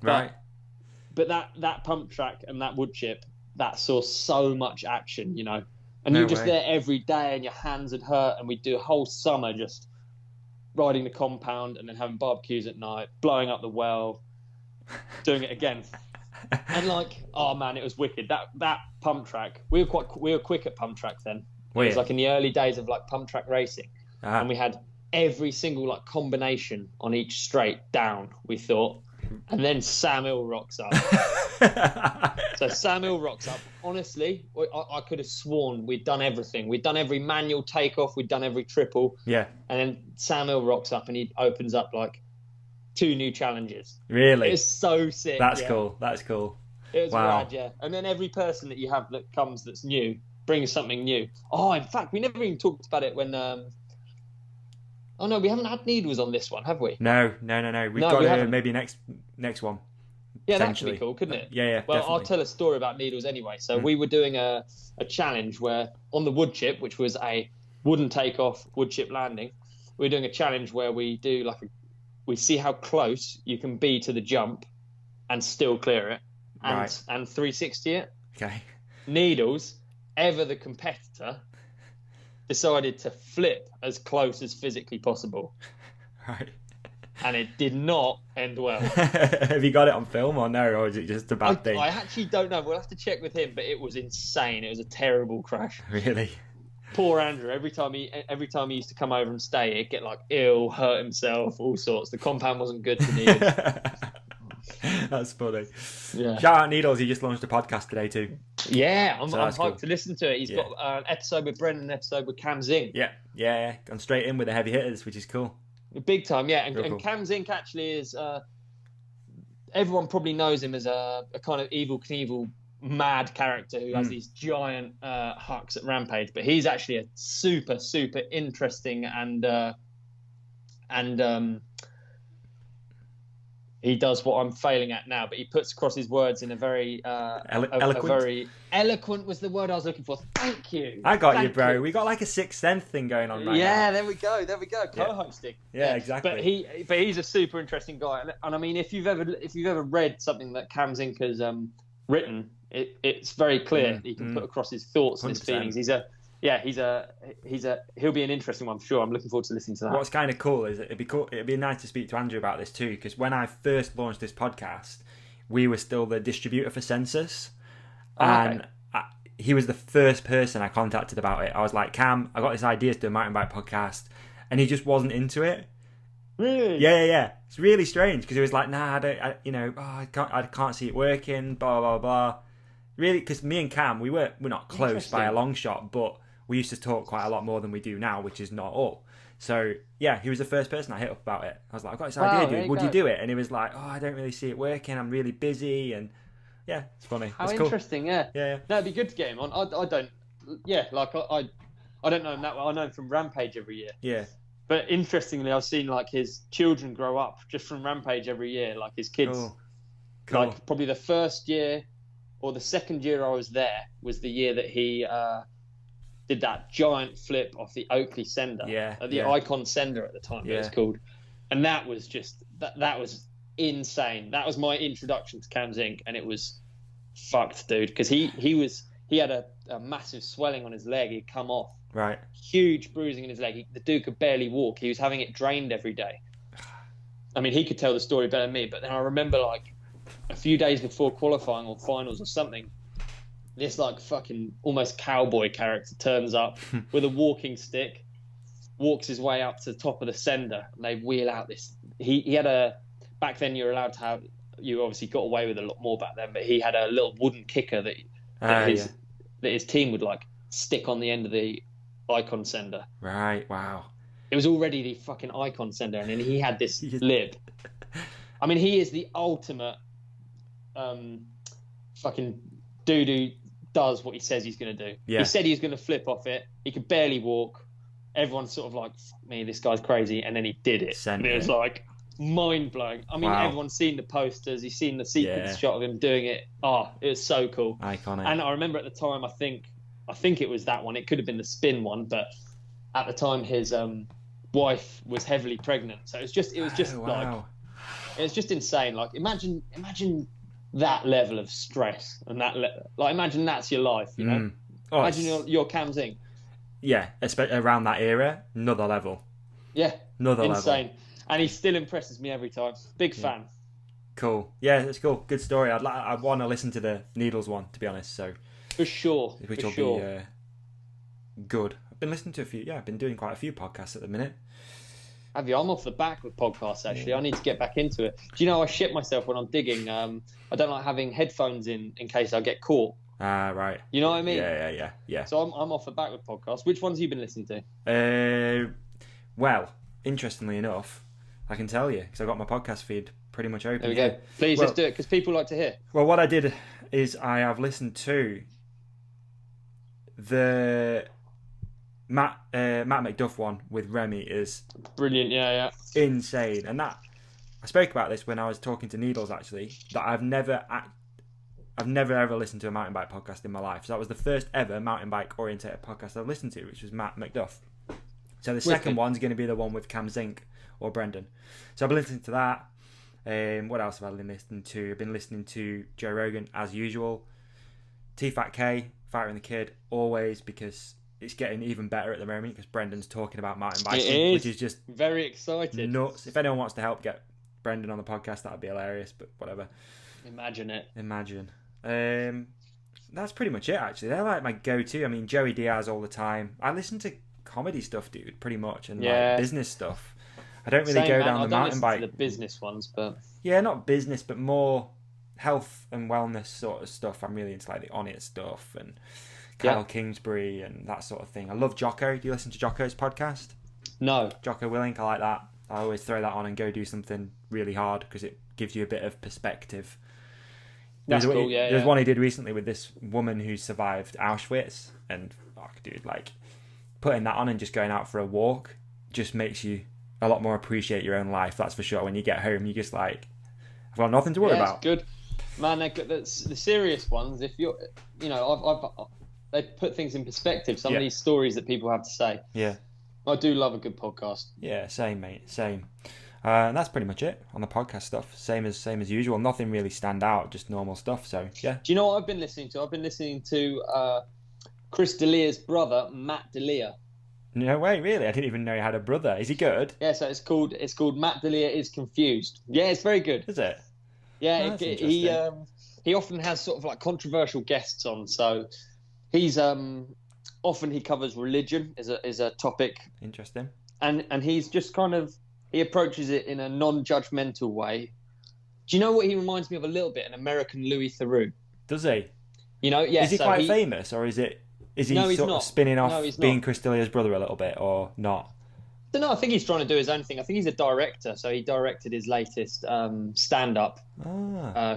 Right. But that pump track and that wood chip, that saw so much action, you know. And you're just there every day, and your hands would hurt. And we'd do a whole summer just riding the Compound and then having barbecues at night, blowing up the well, doing it again. And like, oh man, it was wicked. That pump track, we were quick at pump track then. Weird. It was like in the early days of like pump track racing, and we had every single like combination on each straight down. We thought, and then Sam Hill rocks up. So Sam Hill rocks up. Honestly, I could have sworn we'd done everything. We'd done every manual takeoff. We'd done every triple. Yeah. And then Sam Hill rocks up and he opens up like 2 new challenges. Really? It's so sick. That's cool. That's cool. It was rad, yeah. And then every person that you have that comes that's new brings something new. Oh, in fact, we never even talked about it when... Oh, no, we haven't had needles on this one, have we? No. We've got maybe next one. Yeah, that could be cool, couldn't it? Yeah, well, definitely. I'll tell a story about needles anyway. So we were doing a challenge where on the wood chip, which was a wooden takeoff, wood chip landing, we were doing a challenge where we do we see how close you can be to the jump and still clear it and 360 it. Okay. Needles, ever the competitor, decided to flip as close as physically possible. Right. And it did not end well. Have you got it on film or no, or is it just a bad thing? I actually don't know. We'll have to check with him, but it was insane. It was a terrible crash. Really? Poor Andrew. Every time he used to come over and stay, he'd get like ill, hurt himself, all sorts. The Compound wasn't good for Needles. That's funny. Yeah. Shout out Needles. He just launched a podcast today too. Yeah, I'm hyped to listen to it. He's got an episode with Brendan, an episode with Cam Zink. Yeah. Gone straight in with the heavy hitters, which is cool. Big time, yeah. And cool. Cam Zink actually is... everyone probably knows him as a kind of Evel Knievel mad character who has these giant hucks at Rampage, but he's actually a super, super interesting and he does what I'm failing at now, but he puts across his words in a very eloquent. Very eloquent was the word I was looking for. Thank you. I got you, bro. We got like a Sixth Sense thing going on right now. Yeah, there we go. Co-hosting. Yeah, exactly. But he's a super interesting guy, and I mean, if you've ever read something that Cam Zink has written, it's very clear that he can put across his thoughts and his feelings. He'll be an interesting one for sure. I'm looking forward to listening to that. What's kind of cool is it'd be nice to speak to Andrew about this too, because when I first launched this podcast, we were still the distributor for Census, and he was the first person I contacted about it. I was like, Cam, I got this idea to do a mountain bike podcast, and he just wasn't into it. Really? Yeah. It's really strange because he was like, nah, I can't see it working, blah blah blah. Really, because me and Cam, we're not close by a long shot, but we used to talk quite a lot more than we do now, which is not all. So, yeah, he was the first person I hit up about it. I was like, I got this idea, dude. Would you do it? And he was like, I don't really see it working. I'm really busy. And Yeah, it's funny. How it's interesting, cool. yeah. Yeah. No, it'd be good to get him on. I don't, yeah, like I don't know him that well. I know him from Rampage every year. Yeah. But interestingly, I've seen like his children grow up just from Rampage every year. Like his kids, Cool. like probably the first year or the second year I was there was the year that he did that giant flip off the Oakley sender. Yeah. The Icon sender at the time, it was called. And that was just, that was insane. That was my introduction to Cam Zink, and it was fucked, dude. Because he had a massive swelling on his leg. He'd come off. Right. Huge bruising in his leg. The dude could barely walk. He was having it drained every day. I mean, he could tell the story better than me, but then I remember like a few days before qualifying or finals or something, this like fucking almost cowboy character turns up with a walking stick, walks his way up to the top of the sender, and they wheel out this. He had a, back then you were allowed to have, you obviously got away with a lot more back then, but he had a little wooden kicker that his team would like stick on the end of the Icon sender. Right, wow. It was already the fucking Icon sender, and then he had this lib. I mean, he is the ultimate fucking dude who does what he says he's going to do. Yeah. He said he was going to flip off it. He could barely walk. Everyone's sort of like, fuck me, this guy's crazy. And then he did it. And it was like mind-blowing. I mean, everyone's seen the posters. He's seen the sequence shot of him doing it. Oh, it was so cool. Iconic. And I remember at the time, I think it was that one. It could have been the spin one, but at the time his wife was heavily pregnant. So it was just like, it was just insane. Like imagine that level of stress and imagine that's your life, you know? Imagine you're Cam Zink. Yeah, especially around that era, another level. Yeah, another insane. level. And he still impresses me every time. Big fan. Cool. Yeah, it's cool. Good story. I'd want to listen to the Needles one, to be honest. So for sure, which will be good. I've been listening to a few. Yeah, I've been doing quite a few podcasts at the minute. Have you? I'm off the back with podcasts, actually. Yeah. I need to get back into it. Do you know I shit myself when I'm digging? I don't like having headphones in case I get caught. Right. You know what I mean? Yeah. So I'm off the back with podcasts. Which ones have you been listening to? Well, interestingly enough, I can tell you, because I've got my podcast feed pretty much open. There we go. Please, let's do it, because people like to hear. Well, what I did is I have listened to the Matt McDuff one with Remy is brilliant. Yeah, insane. And that I spoke about this when I was talking to Needles, actually, that I've never ever listened to a mountain bike podcast in my life. So that was the first ever mountain bike orientated podcast I've listened to, which was Matt McDuff. So the second one's going to be the one with Cam Zink or Brendan. So I've been listening to that. What else have I been listening to? I've been listening to Joe Rogan as usual. T-Fat-K, Fighter and the Kid, always, because it's getting even better at the moment because Brendan's talking about mountain biking, which is just very excited. Nuts. If anyone wants to help get Brendan on the podcast, that'd be hilarious, but whatever. Imagine it. That's pretty much it, actually. They're like my go-to. I mean, Joey Diaz all the time. I listen to comedy stuff, dude, pretty much, and like business stuff. I don't really go down the mountain bike. The business ones, but yeah, not business, but more health and wellness sort of stuff. I'm really into like the On It stuff and Kyle Kingsbury and that sort of thing. I love Jocko. Do you listen to Jocko's podcast? No. Jocko Willink, I like that. I always throw that on and go do something really hard because it gives you a bit of perspective. That's cool, There's one he did recently with this woman who survived Auschwitz, and fuck, dude, like putting that on and just going out for a walk just makes you a lot more appreciate your own life. That's for sure. When you get home, you just like, I've got nothing to worry about. Good, man. The serious ones. If you're, they put things in perspective. Some of these stories that people have to say. Yeah, I do love a good podcast. Yeah, same, mate. Same. And that's pretty much it on the podcast stuff. Same as usual. Nothing really stand out. Just normal stuff. So yeah. Do you know what I've been listening to? I've been listening to Chris D'Elia's brother, Matt D'Elia. No way, really? I didn't even know he had a brother. Is he good? Yeah, so it's called Matt D'Elia is Confused. Yeah, it's very good. Is it? Yeah, he often has sort of like controversial guests on. So he's often he covers religion as a topic. Interesting. And he's just kind of, he approaches it in a non-judgmental way. Do you know what he reminds me of a little bit? An American Louis Theroux. Does he? You know, yeah. Is he quite famous, or is he no, sort of spinning off being Chris D'Elia's brother a little bit, or not? don't know. I think he's trying to do his own thing. I think he's a director, so he directed his latest stand-up,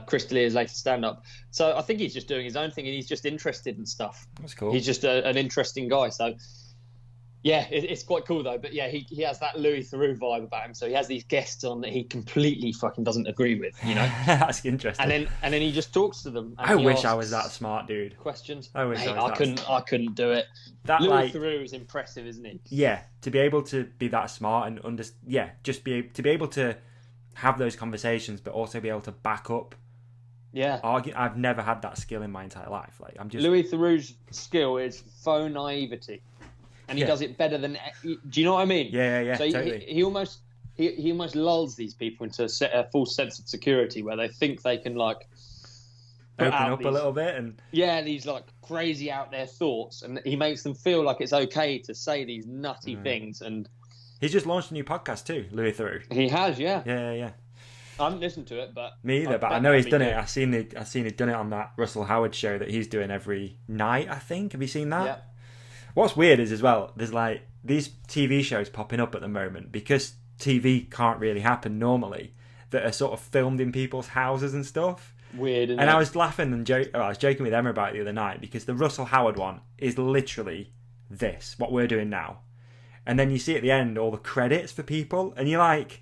Chris D'Elia's latest stand-up. So I think he's just doing his own thing, and he's just interested in stuff. That's cool. He's just an interesting guy. So yeah, it's quite cool though. But yeah, he has that Louis Theroux vibe about him. So he has these guests on that he completely fucking doesn't agree with, you know. That's interesting. And then he just talks to them. I wish I was that smart, dude. Questions. I wish I couldn't do it. That Louis Theroux is impressive, isn't he? Yeah, to be able to be that smart and to be able to have those conversations, but also be able to back up. Yeah, I've never had that skill in my entire life. Like Louis Theroux's skill is faux naivety, and he does it better than. Do you know what I mean? Yeah. So totally. he almost lulls these people into a false sense of security where they think they can like open up a little bit and these like crazy out there thoughts, and he makes them feel like it's okay to say these nutty things. And he's just launched a new podcast too, Louis Theroux. He has, yeah. I haven't listened to it, but me either. But I know he's done it. I've seen he'd done it on that Russell Howard show that he's doing every night. I think. Have you seen that? Yeah. What's weird is as well, there's like these TV shows popping up at the moment because TV can't really happen normally. That are sort of filmed in people's houses and stuff. Weird. And I was laughing and I was joking with Emma about it the other night because the Russell Howard one is literally what we're doing now. And then you see at the end all the credits for people, and you're like,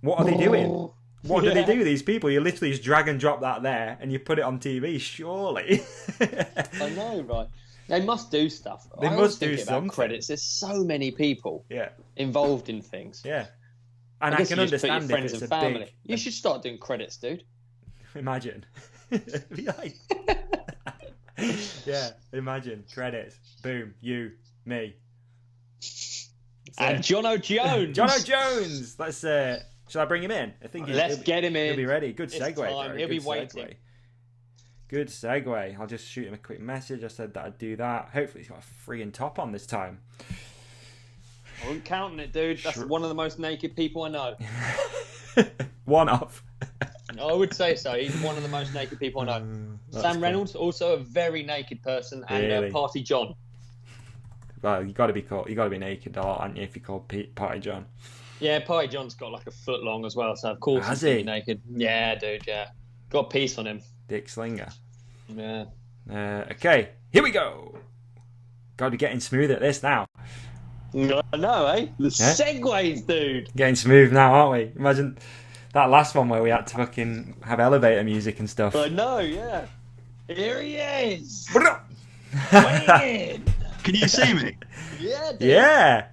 what are they doing? What do they do, these people? You literally just drag and drop that there and you put it on TV, surely. I know, right? They must do stuff. They must do something. Credits. There's so many people involved in things. Yeah. And I can understand if friends it's and a family. big... You should start doing credits, dude. Imagine. Be like... yeah, imagine. Credits. Boom. You. Me. And Jono Jones. Jono Jones. Let's... shall I bring him in? I think Let's get him in. He'll be ready. Good segue, bro. He'll be waiting. Good segue. I'll just shoot him a quick message. I said that I'd do that. Hopefully he's got a freaking top on this time. I wasn't counting it, dude. That's one of the most naked people I know. One of. I would say so. He's one of the most naked people I know. Sam Reynolds, also a very naked person, and Party John. Well, you got to be naked a lot, aren't you? If you call Party John. Yeah, Party John's got like a foot long as well, so of course he's gonna be naked. Yeah, dude. Yeah, got a piece on him. Dick Slinger. Yeah. Okay, here we go. Got to be getting smooth at this now. I know, eh? The segues, dude. Getting smooth now, aren't we? Imagine that last one where we had to fucking have elevator music and stuff. I know, yeah. Here he is. Can you see me? Yeah, dude. Yeah.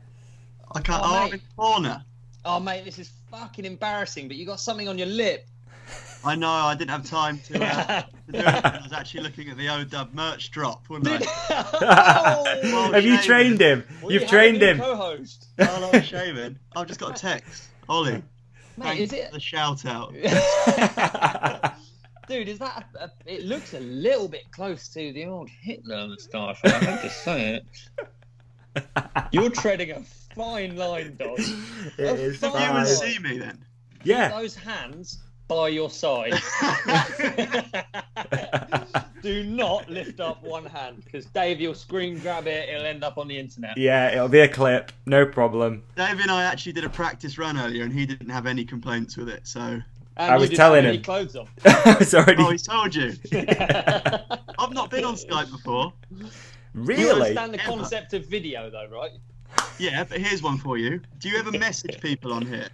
I can't. I'm in the corner. Oh, mate, this is fucking embarrassing, but you got something on your lip. I know, I didn't have time to do it. I was actually looking at the ODub merch drop, wasn't I? Have you trained him? You've trained him. Co-host. While I'm shaving, I've just got a text. Ollie, mate, is it the shout out? Dude, is that it looks a little bit close to the old Hitler moustache. I have to say it. You're treading a fine line, dog. It is fine. You would see me then. Yeah. Keep those hands by your side. Do not lift up one hand, because Dave, you'll screen grab it, it'll end up on the internet. Yeah, it'll be a clip, no problem. Dave and I actually did a practice run earlier, and he didn't have any complaints with it, so... And I was telling him. Clothes on. Oh, he told you. I've not been on Skype before. Really? You understand the concept of video, though, right? Yeah, but here's one for you. Do you ever message people on here?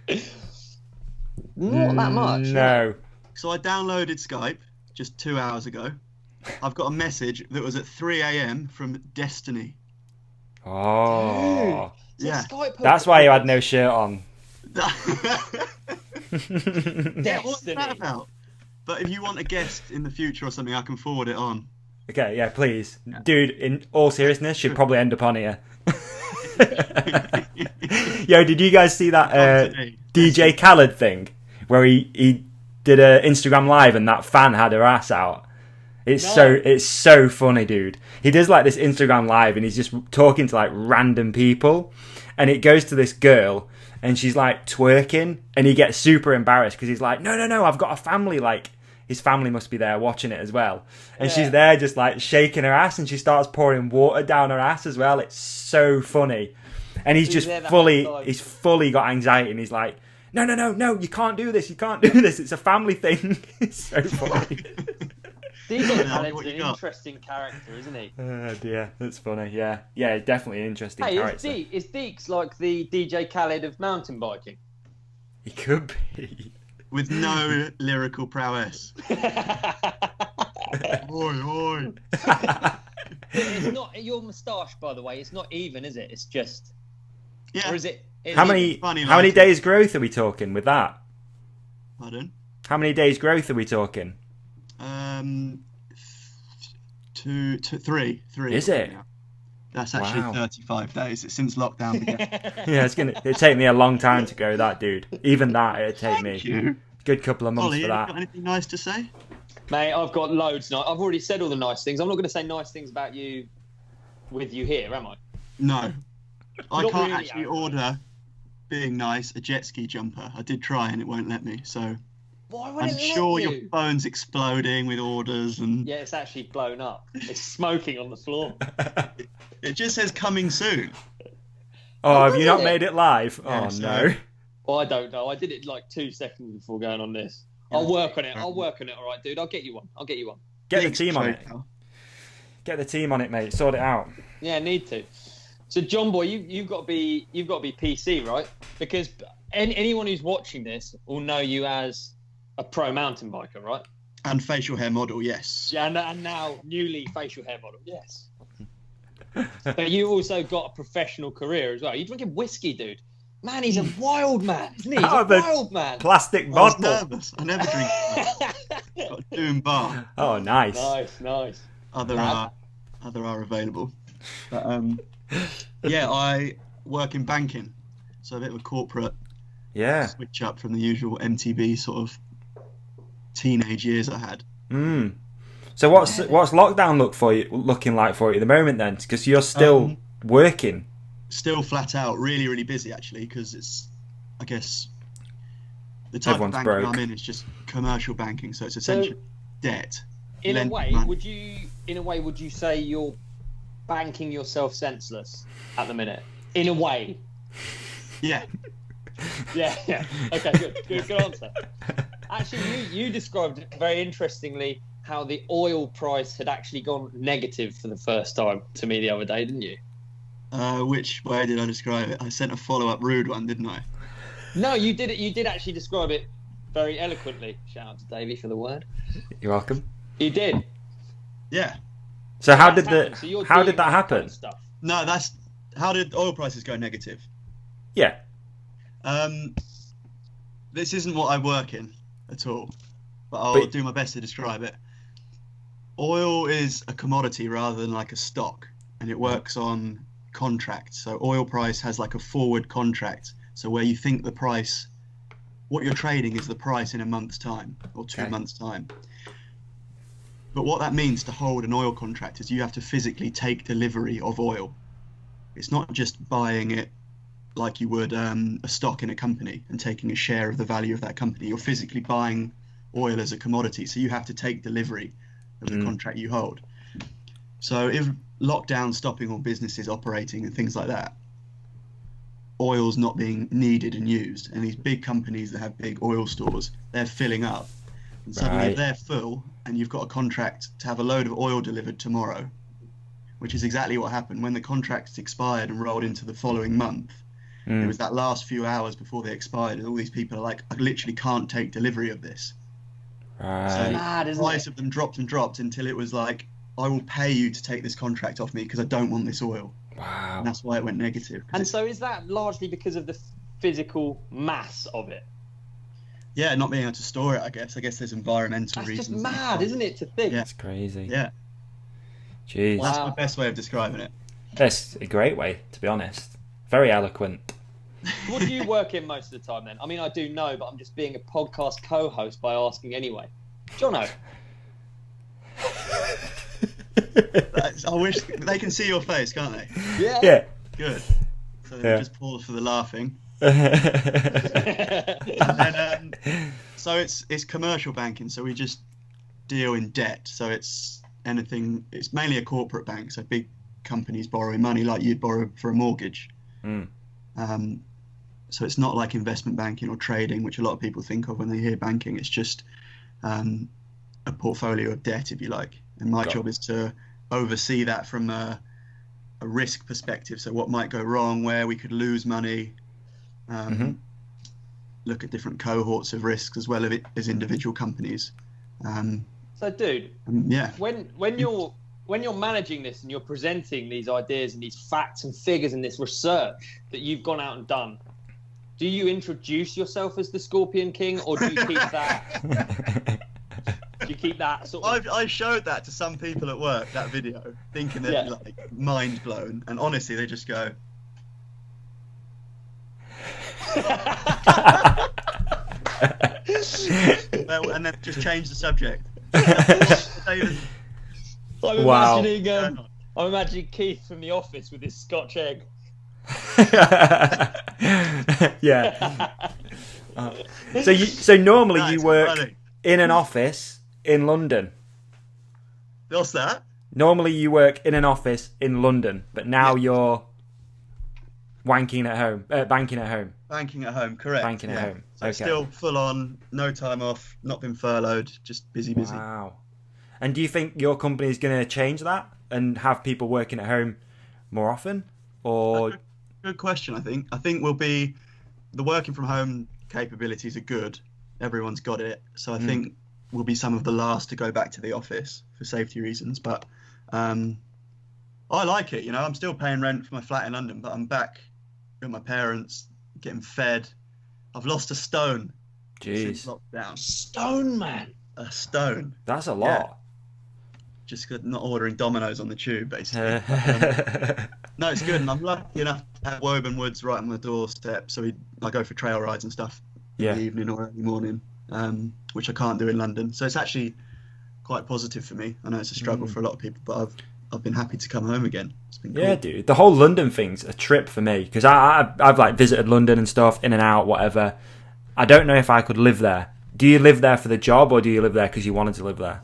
Not that much. No. So I downloaded Skype just 2 hours ago. I've got a message that was at 3 a.m. from Destiny. Oh. Dude, yeah. That's why you had no shirt on. Yeah, what's that about? But if you want a guest in the future or something, I can forward it on. Okay, yeah, please. Yeah. Dude, in all seriousness, should probably end up on here. Yo, did you guys see that DJ Khaled thing where he did a Instagram live and that fan had her ass out? It's so funny, dude. He does like this Instagram live and he's just talking to like random people, and it goes to this girl and she's like twerking, and he gets super embarrassed because he's like, no, I've got a family. Like, his family must be there watching it as well. And she's there just like shaking her ass, and she starts pouring water down her ass as well. It's so funny. And he's So just he's there the whole time. he's fully got anxiety, and he's like, no, you can't do this, it's a family thing. It's so funny. DJ Khaled's an interesting character, isn't he? Oh dear, that's funny. Yeah, definitely an interesting Hey, character. is Deeks like the DJ Khaled of mountain biking? He could be. With no lyrical prowess. Oi. It's not your moustache, by the way. It's not even, is it? It's just. Yeah. Or is it? How many days growth are we talking with that? Pardon? How many days growth are we talking? 3. Is it? That's actually 35 days. It's since lockdown began. Yeah, it'd take me a long time to go that, dude. Even that, it'd take me a good couple of months Ollie, for that. you got anything nice to say? Mate, I've got loads now. I've already said all the nice things. I'm not going to say nice things about you with you here, am I? No. I Not can't really, actually Aaron. order, being nice, a jet ski jumper. I did try and it won't let me, so Why would I'm it let sure you? your phone's exploding with orders and Yeah, it's actually blown up. It's smoking on the floor. it just says coming soon. Oh, have you not it? made it live? Yeah, Oh, so- no. Well, I don't know. I did it like 2 seconds before going on this. I'll work on it. All right, dude. I'll get you one. Get the Big team on it. trade. Get the team on it, mate. Sort it out. Yeah, need to. So, John Boy, you've got to be PC, right? Because anyone who's watching this will know you as a pro mountain biker, right? And facial hair model, yes. Yeah, and now newly facial hair model, yes. But you also got a professional career as well. You're drinking whiskey, dude. Man, he's a wild man, isn't he? He's a wild man. Plastic I was bottle. nervous. I never drink. Got a Doom bar. Oh, nice. Nice. Other are available. But yeah, I work in banking, so a bit of a corporate Yeah. switch up from the usual MTB sort of teenage years I had. So what's lockdown looking like for you at the moment then? Because you're still working. Still flat out, really, really busy actually, because it's, I guess, the type Everyone's of banking broke. I'm in is just commercial banking, so it's essentially debt. In a lending way, money. would you say you're banking yourself senseless at the minute? In a way. Yeah, Yeah. Okay, good answer. Actually, you described it very interestingly how the oil price had actually gone negative for the first time to me the other day, didn't you? which way did I describe it? I sent a follow-up rude one, didn't I? No, you did it. You did actually describe it very eloquently. Shout out to Davey for the word. You're welcome. You did. Yeah. So how That's did happened. So you're how dealing did that with happen? kind of stuff. No, that's how did oil prices go negative? Yeah. This isn't what I work in at all, but I'll do my best to describe it. Oil is a commodity rather than like a stock, and it works on contracts. So oil price has like a forward contract. So where you think the price, what you're trading is the price in a month's time or 2 months' time. But what that means to hold an oil contract is you have to physically take delivery of oil. It's not just buying it like you would a stock in a company and taking a share of the value of that company. You're physically buying oil as a commodity, so you have to take delivery of the contract you hold. So if lockdown stopping all businesses operating and things like that, oil's not being needed and used, and these big companies that have big oil stores, they're filling up. And suddenly if they're full and you've got a contract to have a load of oil delivered tomorrow, which is exactly what happened when the contracts expired and rolled into the following month. It was that last few hours before they expired, and all these people are like, I literally can't take delivery of this. Right. So Mad, the isn't price it? of them dropped and dropped until it was like, I will pay you to take this contract off me because I don't want this oil. Wow. And that's why it went negative. And so is that largely because of the physical mass of it? Yeah, not being able to store it, I guess. I guess there's environmental That's reasons. just mad, isn't it, to think? Yeah. That's crazy. Yeah, Jeez. that's Wow. my best way of describing it. That's a great way, to be honest. Very eloquent. What do you work in most of the time then? I mean, I do know, but I'm just being a podcast co-host by asking anyway. Jono. I wish they can see your face, can't they? Yeah. Yeah. Good. So then Yeah. just pause for the laughing. Yeah. And so it's commercial banking, so we just deal in debt. So it's anything. It's mainly a corporate bank, so big companies borrowing money like you'd borrow for a mortgage. So it's not like investment banking or trading, which a lot of people think of when they hear banking. It's just a portfolio of debt, if you like. And my job is to oversee that from a risk perspective. So what might go wrong, where we could lose money, look at different cohorts of risks as well as individual companies. So, dude, yeah. When you're managing this and you're presenting these ideas and these facts and figures and this research that you've gone out and done, do you introduce yourself as the Scorpion King, or do you keep that? Do you keep that sort of? I showed that to some people at work, that video, thinking they're like mind blown, and honestly, they just go. Well, and then just change the subject. I'm imagining Keith from The Office with his Scotch egg. Yeah. So normally you work in an office in London. What's that? Normally you work in an office in London, but now you're banking at home, correct? Banking at home. So Okay. Still full on, no time off, not been furloughed, just busy. Wow. And do you think your company is going to change that and have people working at home more often? Or good question. I think we'll be the working from home capabilities are good. Everyone's got it, so I think we'll be some of the last to go back to the office for safety reasons. But I like it. I'm still paying rent for my flat in London, but I'm back with my parents, getting fed. I've lost a stone since lockdown. Stone, man. A stone. That's a lot. Just not ordering Domino's on the tube, basically. No, it's good, and I'm lucky enough to have Woburn Woods right on the doorstep, so I go for trail rides and stuff in the evening or early morning, which I can't do in London. So it's actually quite positive for me. I know it's a struggle for a lot of people, but I've been happy to come home again. It's been cool. Yeah, dude. The whole London thing's a trip for me, because I've like visited London and stuff, in and out, whatever. I don't know if I could live there. Do you live there for the job, or do you live there because you wanted to live there?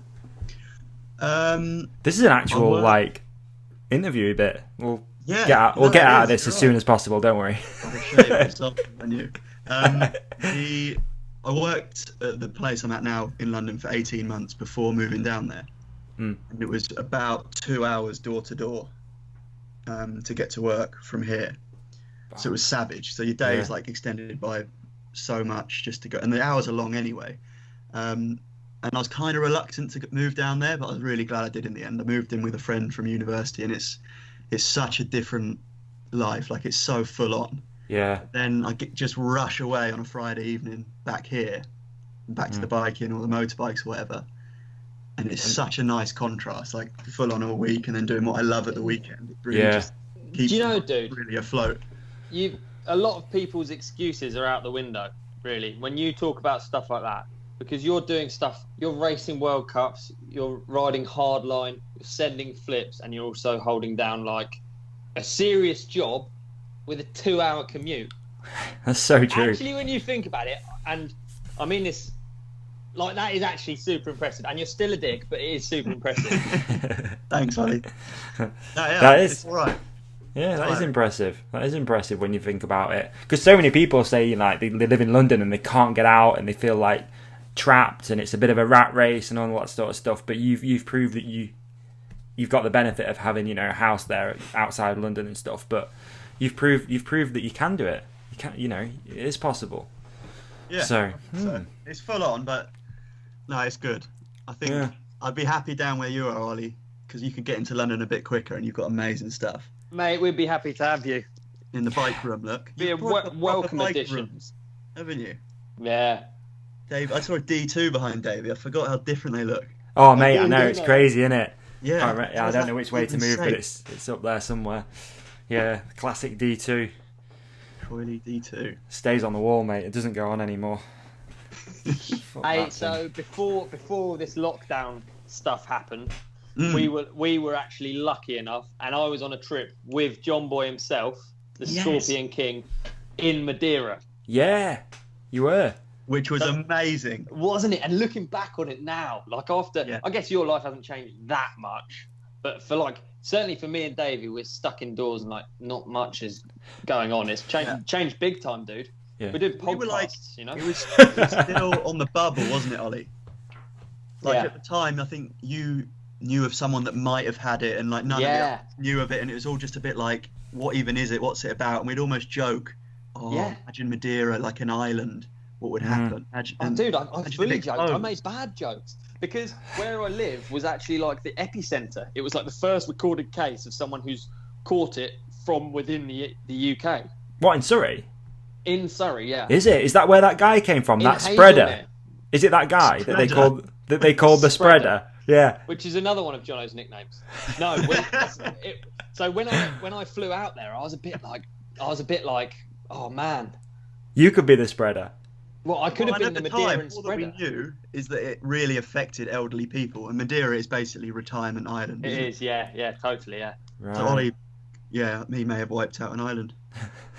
This is an actual interview bit. We'll get out of this as soon as possible. Don't worry. I worked at the place I'm at now in London for 18 months before moving down there, and it was about 2 hours door to door to get to work from here. So it was savage. So your day is like extended by so much just to go, and the hours are long anyway. And I was kind of reluctant to move down there, but I was really glad I did in the end. I moved in with a friend from university, and it's such a different life. Like, it's so full on. Yeah. Then I just rush away on a Friday evening back here, back to the biking or the motorbikes or whatever. And it's such a nice contrast, like full on all week and then doing what I love at the weekend. It really just keeps dude, really afloat. A lot of people's excuses are out the window, really, when you talk about stuff like that. Because you're doing stuff, you're racing World Cups, you're riding Hardline, you're sending flips, and you're also holding down like a serious job with a 2-hour commute. That's so true. Actually, when you think about it, and I mean this, like, that is actually super impressive. And you're still a dick, but it is super impressive. Thanks, Olly. That is all right. Yeah, that is impressive. That is impressive when you think about it. Because so many people say, like, they live in London and they can't get out and they feel like trapped and it's a bit of a rat race and all that sort of stuff. But you've proved that you've got the benefit of having, a house there outside London and stuff. But you've proved that you can do it. You can, it is possible. Yeah. So it's full on, but no, it's good. I think I'd be happy down where you are, Ollie, because you could get into London a bit quicker and you've got amazing stuff. Mate, we'd be happy to have you. In the bike room, look. Be a welcome addition. Haven't you? Yeah. Dave, I saw a D2 behind Davey. I forgot how different they look. Oh, mate, I know. It's crazy, isn't it? Yeah. I don't know which way to move, but it's up there somewhere. Yeah, classic D2. Coily D2. Stays on the wall, mate. It doesn't go on anymore. Hey, so before this lockdown stuff happened, we were actually lucky enough, and I was on a trip with John Boy himself, the Scorpion King, in Madeira. Yeah, you were. Which was amazing. Wasn't it? And looking back on it now, like after, I guess your life hasn't changed that much, but for like certainly for me and Davey, we're stuck indoors and like not much is going on. It's changed big time, dude. Yeah. We're doing podcasts, We were like, you know. It was still on the bubble, wasn't it, Ollie? Like at the time, I think you knew of someone that might have had it, and like none of us knew of it, and it was all just a bit like, what even is it? What's it about? And we'd almost joke, imagine Madeira like an island. What would happen? Dude, I fully joked. I made bad jokes because where I live was actually like the epicenter. It was like the first recorded case of someone who's caught it from within the UK. What, in Surrey? In Surrey, yeah. Is it? Is that where that guy came from? That spreader? Is it that guy that they called the spreader? Yeah. Which is another one of Jono's nicknames. No. So when I flew out there, I was a bit like, oh man. You could be the spreader. Well, I could have been the Madeira spreader. All that we knew is that it really affected elderly people, and Madeira is basically retirement island. It is, yeah, totally, yeah. Right. So Ollie, he may have wiped out an island.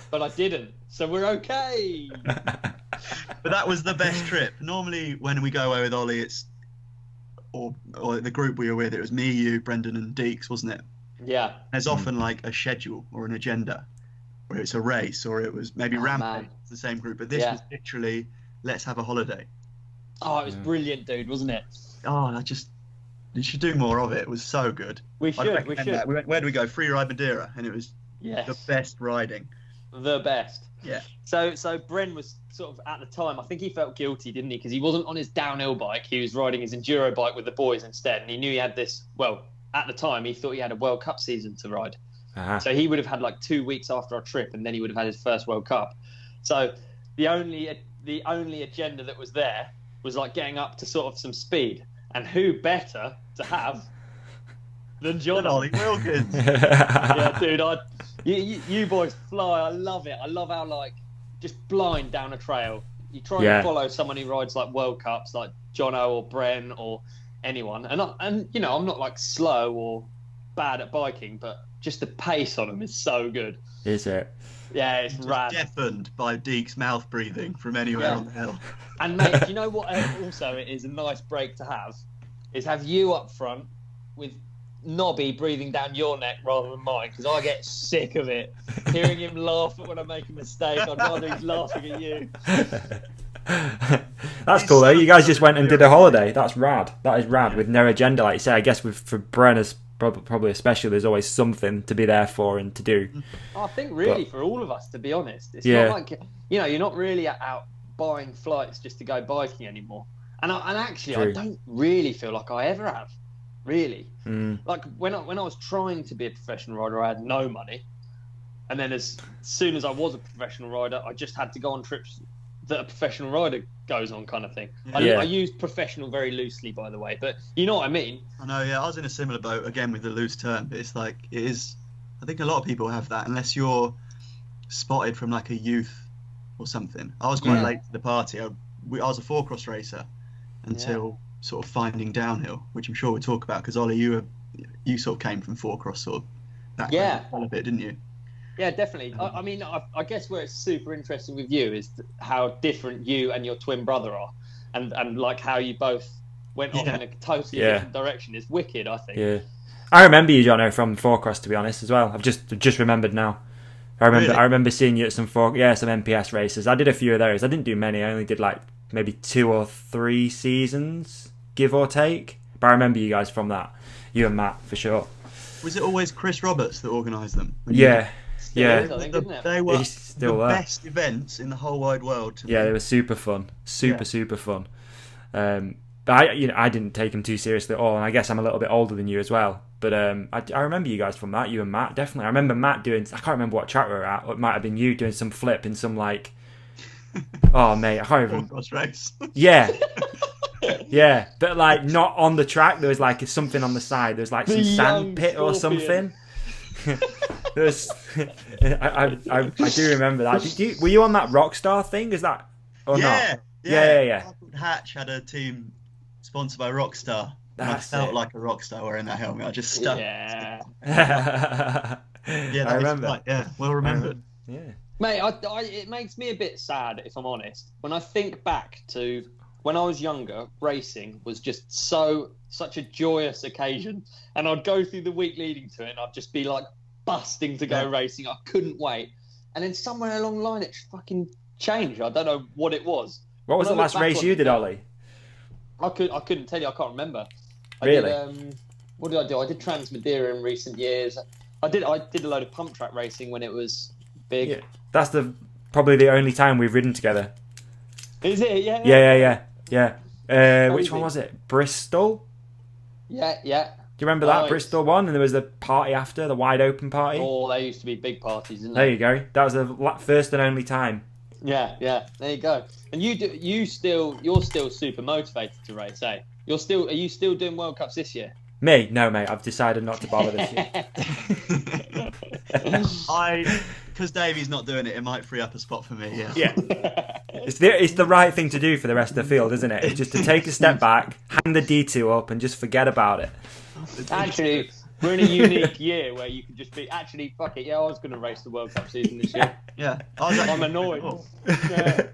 But I didn't, so we're okay. But that was the best trip. Normally, when we go away with Ollie, it's or the group we were with. It was me, you, Brendan, and Deeks, wasn't it? Yeah. There's often like a schedule or an agenda, where it's a race, or it was maybe Rampage. It's the same group, but this was literally let's have a holiday. Oh, it was brilliant, dude, wasn't it? Oh, you should do more of it. It was so good. We should. That. We went, where did we go? Free ride Madeira, and it was the best riding. The best. Yeah. So Bren was sort of at the time, I think he felt guilty, didn't he? Because he wasn't on his downhill bike. He was riding his enduro bike with the boys instead, and he knew he had this. Well, at the time, he thought he had a World Cup season to ride. Uh-huh. So he would have had like 2 weeks after our trip, and then he would have had his first World Cup. So the only agenda that was there was like getting up to sort of some speed, and who better to have than Jono? Olly Wilkins. Yeah, dude, you boys fly. I love it. I love how like just blind down a trail. You try and follow someone who rides like World Cups, like Jono or Bren or anyone, and you know I'm not like slow or bad at biking, but just the pace on them is so good. Is it? Yeah, it's rad. Deafened by Deke's mouth breathing from anywhere on the hill. And mate, do you know what? Also, it is a nice break to have you up front with Nobby breathing down your neck rather than mine, because I get sick of it. Hearing him laugh when I make a mistake, I'd rather he's laughing at you. That's cool though. You guys just went and did a holiday. That's rad. That is rad with no agenda, like you say. I guess for Brenner's probably especially, there's always something to be there for and to do. I think really for all of us, to be honest, it's not like you're not really out buying flights just to go biking anymore. And actually, I don't really feel like I ever have. Really, like when I was trying to be a professional rider, I had no money, and then as soon as I was a professional rider, I just had to go on trips that a professional rider goes on, kind of thing. I used professional very loosely, by the way, but you know what I mean. I know, I was in a similar boat again with the loose term, but it's like it is. I think a lot of people have that, unless you're spotted from like a youth or something. I was quite late to the party. I was a 4-cross racer until sort of finding downhill, which I'm sure we'll talk about, because Ollie, you sort of came from 4-cross sort of background a bit, didn't you? Yeah, definitely. I mean, I guess where it's super interesting with you is how different you and your twin brother are, and like how you both went off in a totally different direction is wicked, I think. Yeah, I remember you, Jono, from 4-cross, to be honest, as well. I've just remembered now. I remember seeing you at some MPS races. I did a few of those. I didn't do many. I only did like maybe 2 or 3 seasons, give or take. But I remember you guys from that. You and Matt, for sure. Was it always Chris Roberts that organised them? Yeah. Is, I think, isn't it? They were the best events in the whole wide world to me. They were super fun. Super fun. But I didn't take them too seriously at all, and I guess I'm a little bit older than you as well. But I remember you guys from that, you and Matt, definitely. I remember Matt doing, I can't remember what track we were at, or it might have been you doing some flip in some like, oh mate, I can't even. Cross race. Yeah. Yeah, but like not on the track. There was like something on the side. There was like some sand pit or something. There's, I do remember that. Were you on that Rockstar thing? Is that or not? Yeah. Hatch had a team sponsored by Rockstar. I felt like a rock star wearing that helmet. I just stuck. Yeah. I remember. Right, well remembered. Mate, it makes me a bit sad, if I'm honest, when I think back to when I was younger, racing was just such a joyous occasion, and I'd go through the week leading to it, and I'd just be like busting to go racing. I couldn't wait, and then somewhere along the line, it just fucking changed. I don't know what it was. What was the last race you did, Ollie? I couldn't tell you. I can't remember. Really? What did I do? I did Trans Madeira in recent years. I did a load of pump track racing when it was big. Yeah. That's probably the only time we've ridden together. Is it? Yeah. Which one was it? Bristol? Yeah. Do you remember that Bristol one? And there was the party after, the wide open party. Oh, they used to be big parties, didn't they? There you go. That was the first and only time. Yeah. There you go. And you're still super motivated to race, eh? Are you still doing World Cups this year? Me? No, mate. I've decided not to bother this year. Because Davi's not doing it, it might free up a spot for me. Yeah. It's the right thing to do for the rest of the field, isn't it? It's just to take a step back, hang the D2 up, and just forget about it. Actually, we're in a unique year where you can just be, actually, fuck it, yeah, I was going to race the World Cup season this year. Yeah. I'm annoyed. Yeah.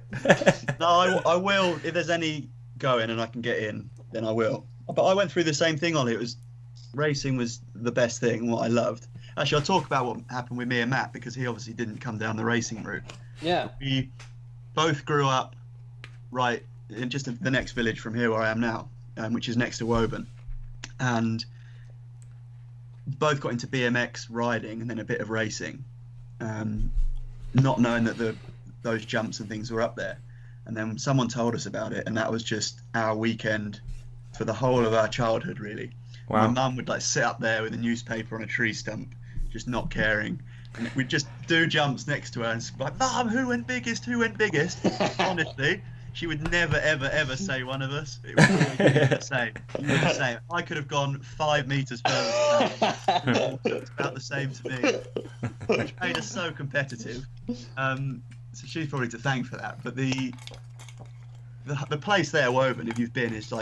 No, I will. If there's any going and I can get in, then I will. But I went through the same thing, Ollie. Racing was the best thing and what I loved. Actually, I'll talk about what happened with me and Matt, because he obviously didn't come down the racing route. Yeah. We both grew up right in just the next village from here where I am now, which is next to Woburn. And both got into BMX riding and then a bit of racing, not knowing that those jumps and things were up there. And then someone told us about it, and that was just our weekend for the whole of our childhood, really. Wow. My mum would sit up there with a newspaper on a tree stump, just not caring. And we'd just do jumps next to her and be like, Mum, who went biggest? Honestly, she would never, ever, ever say one of us. It was always the same. I could have gone 5 meters further. It's about the same to me, which made us so competitive. So she's probably to thank for that. But the place there, Woburn, if you've been, is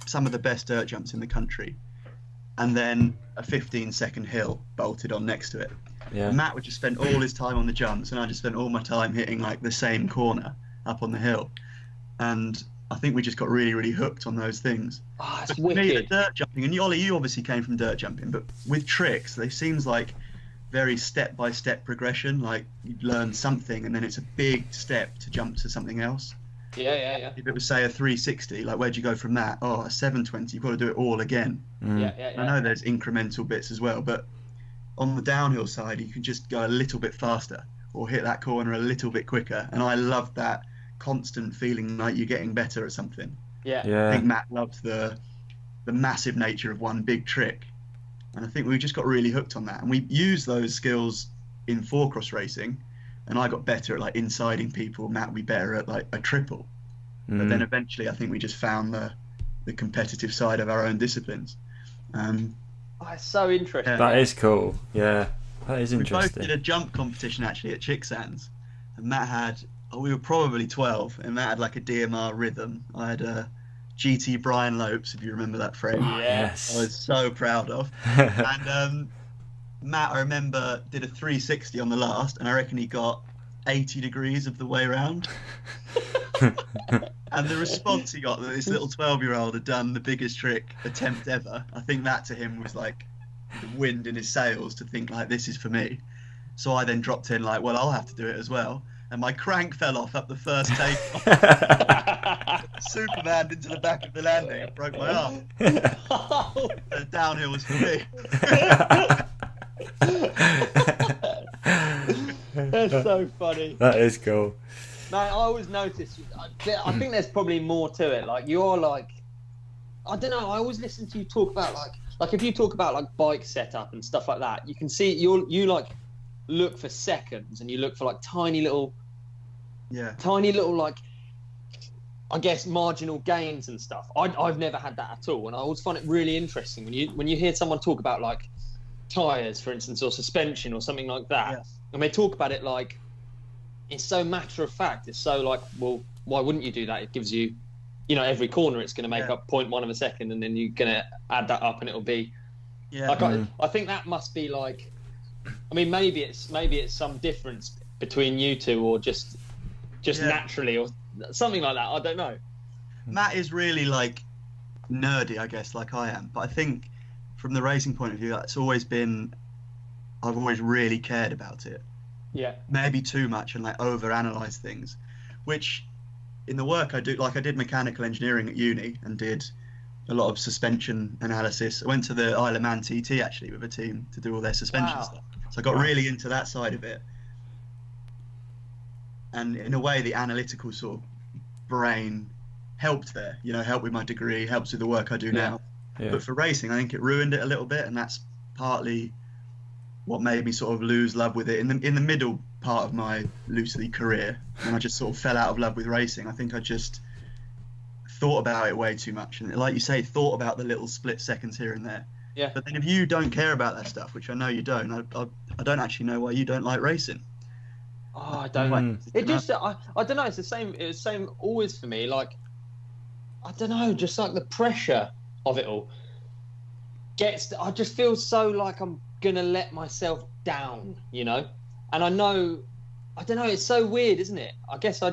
some of the best dirt jumps in the country. And then a 15-second hill bolted on next to it. Yeah. Matt would just spend all his time on the jumps, and I just spent all my time hitting the same corner up on the hill. And I think we just got really, really hooked on those things. Oh, that's wicked. Me, the dirt jumping, and Ollie, you obviously came from dirt jumping, but with tricks, they seems like very step-by-step progression. You learn something, and then it's a big step to jump to something else. Yeah. If it was, say, a 360, where'd you go from that? Oh, a 720, you've got to do it all again. Yeah. I know there's incremental bits as well, but on the downhill side, you can just go a little bit faster or hit that corner a little bit quicker. And I love that constant feeling like you're getting better at something. Yeah. I think Matt loved the massive nature of one big trick. And I think we just got really hooked on that. And we used those skills in 4-cross racing. And I got better at insiding people. Matt would be better at a triple. But then eventually I think we just found the competitive side of our own disciplines. It's so interesting. Yeah. That is cool. Yeah, that is interesting. We both did a jump competition actually at Chicksands. And Matt had, we were probably 12, and Matt had a DMR rhythm. I had a GT Brian Lopes, if you remember that frame. Yes. I was so proud of. And Matt, I remember, did a 360 on the last, and I reckon he got 80 degrees of the way around. And the response he got that this little 12-year-old had done the biggest trick attempt ever, I think that to him was the wind in his sails to think this is for me. So I then dropped in well, I'll have to do it as well. And my crank fell off up the first take. Superman into the back of the landing and broke my arm. The downhill was for me. That's so funny. That is cool. Man, I always notice, I think there's probably more to it. You're I don't know, I always listen to you talk about if you talk about bike setup and stuff like that, you can see you look for seconds, and you look for tiny little I guess marginal gains and stuff. I've never had that at all, and I always find it really interesting when you hear someone talk about tires, for instance, or suspension or something like that, and they talk about it it's so matter of fact. It's so well, why wouldn't you do that? It gives you, every corner it's going to make up 0.1 of a second, and then you're going to add that up, and it'll be. I think that must be maybe it's some difference between you two, or just naturally, or something like that. I don't know. Matt is really like nerdy, I guess, like I am. But I think from the racing point of view, that's always been. I've always really cared about it. Yeah. Maybe too much and like overanalyze things, which in the work I do, like I did mechanical engineering at uni and did a lot of suspension analysis. I went to the Isle of Man TT actually with a team to do all their suspension stuff. So I got really into that side of it. And in a way, the analytical sort of brain helped there, helped with my degree, helps with the work I do now. Yeah. But for racing, I think it ruined it a little bit, and that's partly what made me sort of lose love with it in the middle part of my loosely career, when I just sort of fell out of love with racing. I think I just thought about it way too much, and like you say, thought about the little split seconds here and there. Yeah. But then if you don't care about that stuff, which I know you don't, I don't actually know why you don't like racing. Oh, I don't like it. Just I don't know. It's the same. It was the same always for me. Like, I don't know. Just like the pressure of it all I just feel so like I'm gonna let myself down, And I know. I don't know. It's so weird, isn't it? I guess I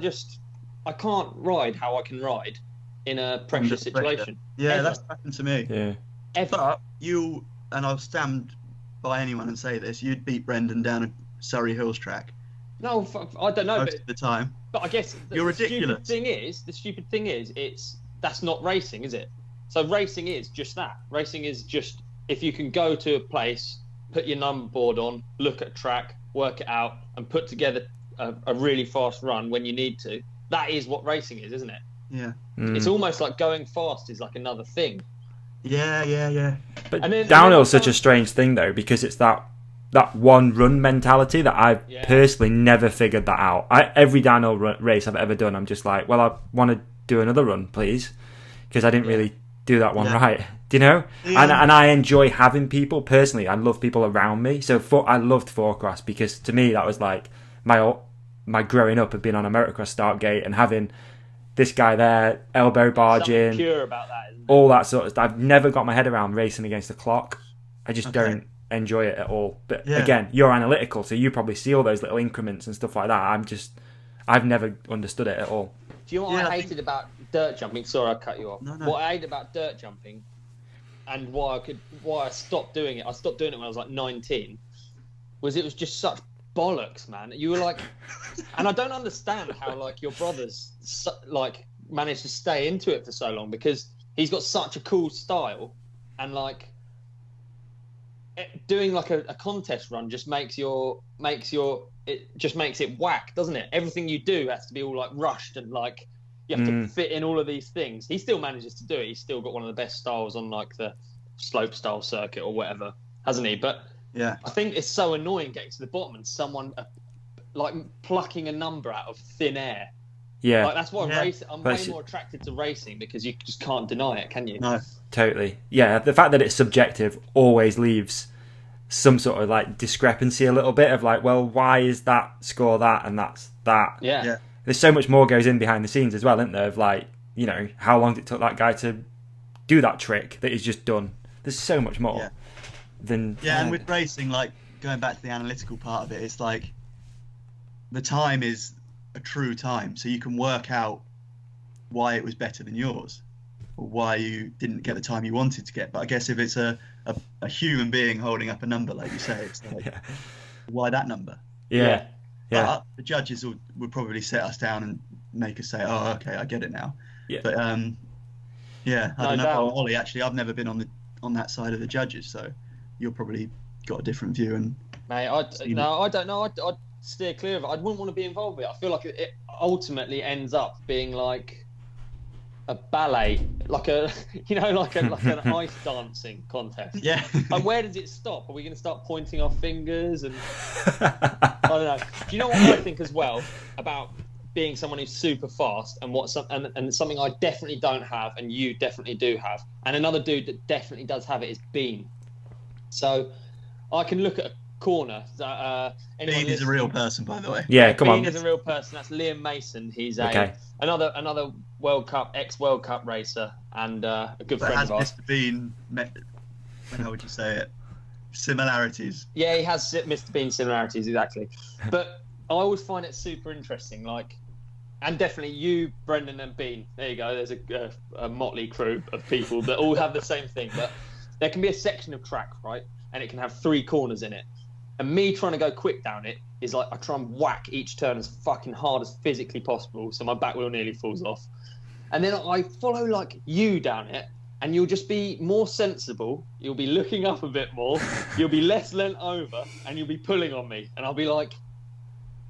can't ride how I can ride in a pressure situation. Yeah, ever. That's happened to me. Yeah. Ever. But you, and I'll stand by anyone and say this, you'd beat Brendan down a Surrey Hills track. No, I don't know. Most of the time. But I guess You're ridiculous. The stupid thing is, that's not racing, is it? So racing is just that. Racing is just if you can go to a place, put your number board on, look at a track, work it out, and put together a really fast run when you need to. That is what racing is, isn't it? Yeah. It's almost like going fast is like another thing. Yeah. But downhill's such a strange thing though, because it's that one run mentality that I've personally never figured that out. Every downhill race I've ever done, I'm just like, well, I want to do another run, please, because I didn't really do that one right. Do you know? Yeah. And I enjoy having people personally. I love people around me. So I loved Forecross because to me that was like my growing up of being on a motocross start gate and having this guy there, elbow barging, pure about that, isn't it? All that sort of stuff. I've never got my head around racing against the clock. I just don't enjoy it at all. But again, you're analytical, so you probably see all those little increments and stuff like that. I've never understood it at all. Do you know what I hated about dirt jumping? Sorry, I cut you off. No. What I hated about dirt jumping, and why I stopped doing it. I stopped doing it when I was like 19. Was it was just such bollocks, man. You were like, and I don't understand how like your brothers like managed to stay into it for so long, because he's got such a cool style, and like doing like a contest run just makes it whack, doesn't it? Everything you do has to be all like rushed and like you have to fit in all of these things. He still manages to do it. He's still got one of the best styles on like the slope style circuit or whatever, hasn't he? But yeah, I think it's so annoying getting to the bottom and someone like plucking a number out of thin air. Yeah, like, that's why I'm way more attracted to racing, because you just can't deny it, can you? No, totally. Yeah, the fact that it's subjective always leaves some sort of like discrepancy a little bit of like, well, why is that score that and that's that? Yeah. There's so much more goes in behind the scenes as well, isn't there? Of like, how long it took that guy to do that trick that he's just done. There's so much more than. Yeah, and with racing, like going back to the analytical part of it, it's like the time is a true time, so you can work out why it was better than yours, or why you didn't get the time you wanted to get. But I guess if it's a human being holding up a number, like you say, it's like, why that number? Yeah. But the judges would probably set us down and make us say, oh, okay, I get it now. Yeah. But I don't know. Ollie, actually, I've never been on that side of the judges, so you've probably got a different view. And mate, I don't know. I'd steer clear of it. I wouldn't want to be involved with it. I feel like it ultimately ends up being like a ballet, like an ice dancing contest. Yeah. Like, where does it stop? Are we going to start pointing our fingers? And I don't know. Do you know what I think as well about being someone who's super fast, and and something I definitely don't have, and you definitely do have, and another dude that definitely does have it is Bean. So I can look at a corner. Bean is a real person, by the way. Yeah, come on. Bean is a real person. That's Liam Mason. He's another ex-World Cup racer, and a good friend of ours. Mr. Bean how would you say it? Similarities. Yeah, he has Mr. Bean similarities, exactly. But I always find it super interesting, like, And definitely you, Brendan, and Bean. There you go. There's a motley crew of people that all have the same thing. But there can be a section of track, right? And it can have 3 corners in it. And me trying to go quick down it is like I try and whack each turn as fucking hard as physically possible, so my back wheel nearly falls off. And then I follow like you down it, and you'll just be more sensible. You'll be looking up a bit more. You'll be less leant over, and you'll be pulling on me. And I'll be like,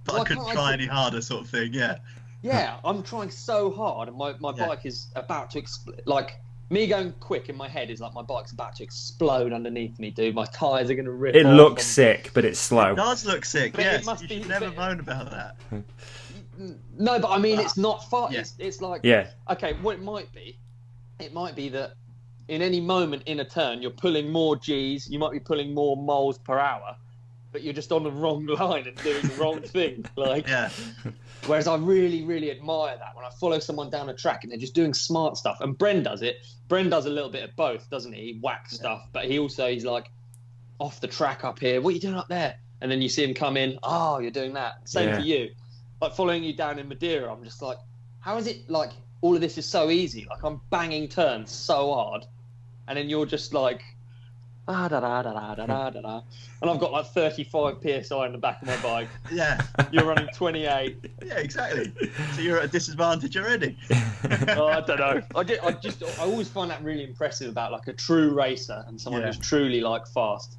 but I couldn't try any harder, sort of thing. Yeah. Yeah, I'm trying so hard, and my bike is about to explode. Like, me going quick in my head is like my bike's about to explode underneath me, dude. My tyres are going to rip off. It looks sick, but it's slow. It does look sick, but yes. You should never moan about that. No, but I mean, it's not far. Yeah. It's like, yeah. Okay, what it might be that in any moment in a turn, you're pulling more Gs, you might be pulling more miles per hour, but you're just on the wrong line and doing the wrong thing. Like, yeah. Whereas I really, really admire that when I follow someone down a track and they're just doing smart stuff. And Bren does it. Bren does a little bit of both, doesn't he? He whacks stuff, but he's like, off the track up here. What are you doing up there? And then you see him come in. Oh, you're doing that. Same for you. Like following you down in Madeira, I'm just like, how is it like all of this is so easy? Like I'm banging turns so hard, and then you're just like, da da da da da da da, and I've got like 35 psi in the back of my bike. Yeah. You're running 28. Yeah, exactly. So you're at a disadvantage already. Oh, I don't know. I always find that really impressive about like a true racer and someone who's truly like fast.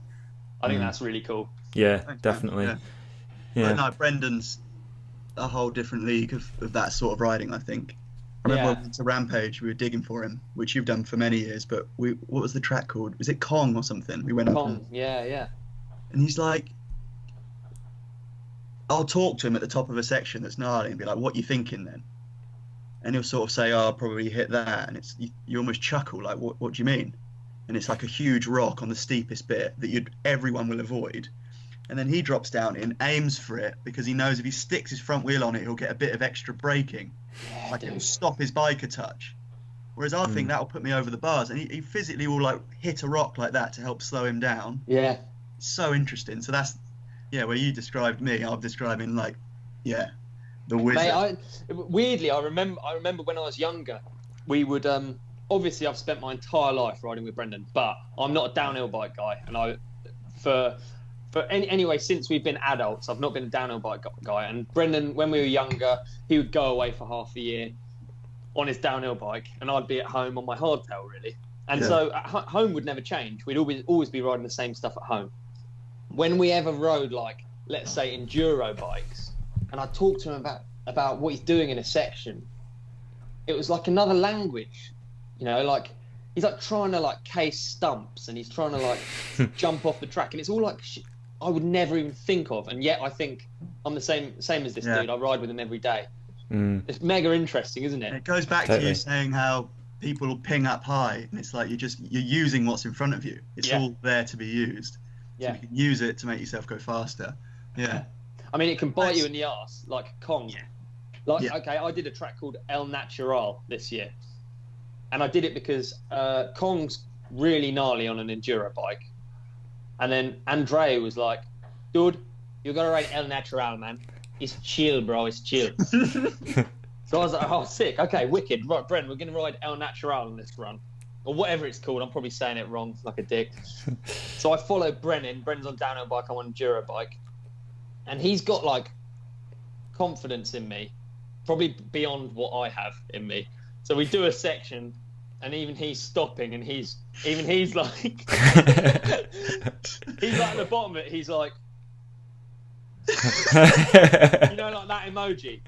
I think that's really cool. Yeah, definitely. Yeah. No, Brendan's a whole different league of that sort of riding, I think. I remember when we went to Rampage, we were digging for him, which you've done for many years, but what was the track called? Was it Kong or something? We went up Kong, yeah. And he's like, I'll talk to him at the top of a section that's gnarly and be like, what you thinking then? And he'll sort of say, oh, I'll probably hit that. And it's you almost chuckle, like, what do you mean? And it's like a huge rock on the steepest bit that everyone will avoid. And then he drops down in, aims for it, because he knows if he sticks his front wheel on it, he'll get a bit of extra braking. Yeah, like it'll stop his bike a touch. Whereas I think that'll put me over the bars. And he physically will like hit a rock like that to help slow him down. Yeah. It's so interesting. So that's, where you described me, I'm describing like, the wizard. Mate, weirdly, I remember when I was younger, we would, obviously I've spent my entire life riding with Brendan, but I'm not a downhill bike guy. And anyway, since we've been adults, I've not been a downhill bike guy. And Brendan, when we were younger, he would go away for half the year on his downhill bike, and I'd be at home on my hardtail, really. And so home would never change. We'd always be riding the same stuff at home. When we ever rode, like, let's say, enduro bikes, and I talked to him about what he's doing in a section, it was like another language, like he's like trying to like case stumps, and he's trying to like jump off the track, and it's all like shit I would never even think of, and yet I think I'm the same as this dude. I ride with him every day. It's mega interesting, isn't it? And it goes back to you saying how people will ping up high, and it's like you're using what's in front of you. It's all there to be used. So you can use it to make yourself go faster. Yeah. I mean, it can bite you in the arse, like Kong. Okay, I did a track called El Natural this year, and I did it because Kong's really gnarly on an enduro bike. And then Andre was like, dude, you gotta ride El Natural, man. It's chill, bro. It's chill. So I was like, oh, sick. Okay, wicked. Right, Bren, we're gonna ride El Natural on this run, or whatever it's called. I'm probably saying it wrong, like a dick. So I followed Brennan. Brennan's on downhill bike. I'm on enduro bike, and he's got like confidence in me, probably beyond what I have in me. So we do a section, and even he's stopping, and he's like, he's like at the bottom of it. He's like, like that emoji.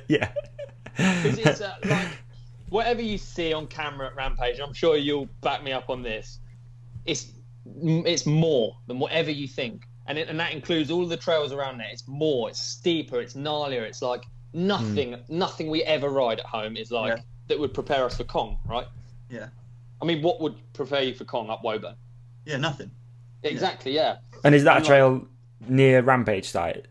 Yeah. Because it's like whatever you see on camera at Rampage, I'm sure you'll back me up on this. It's more than whatever you think, and that includes all the trails around there. It's more. It's steeper. It's gnarlier. It's like nothing we ever ride at home is like that would prepare us for Kong, right? Yeah. I mean, what would prepare you for Kong up Woburn? Yeah, nothing. Exactly. Yeah. And is that a trail near Rampage site?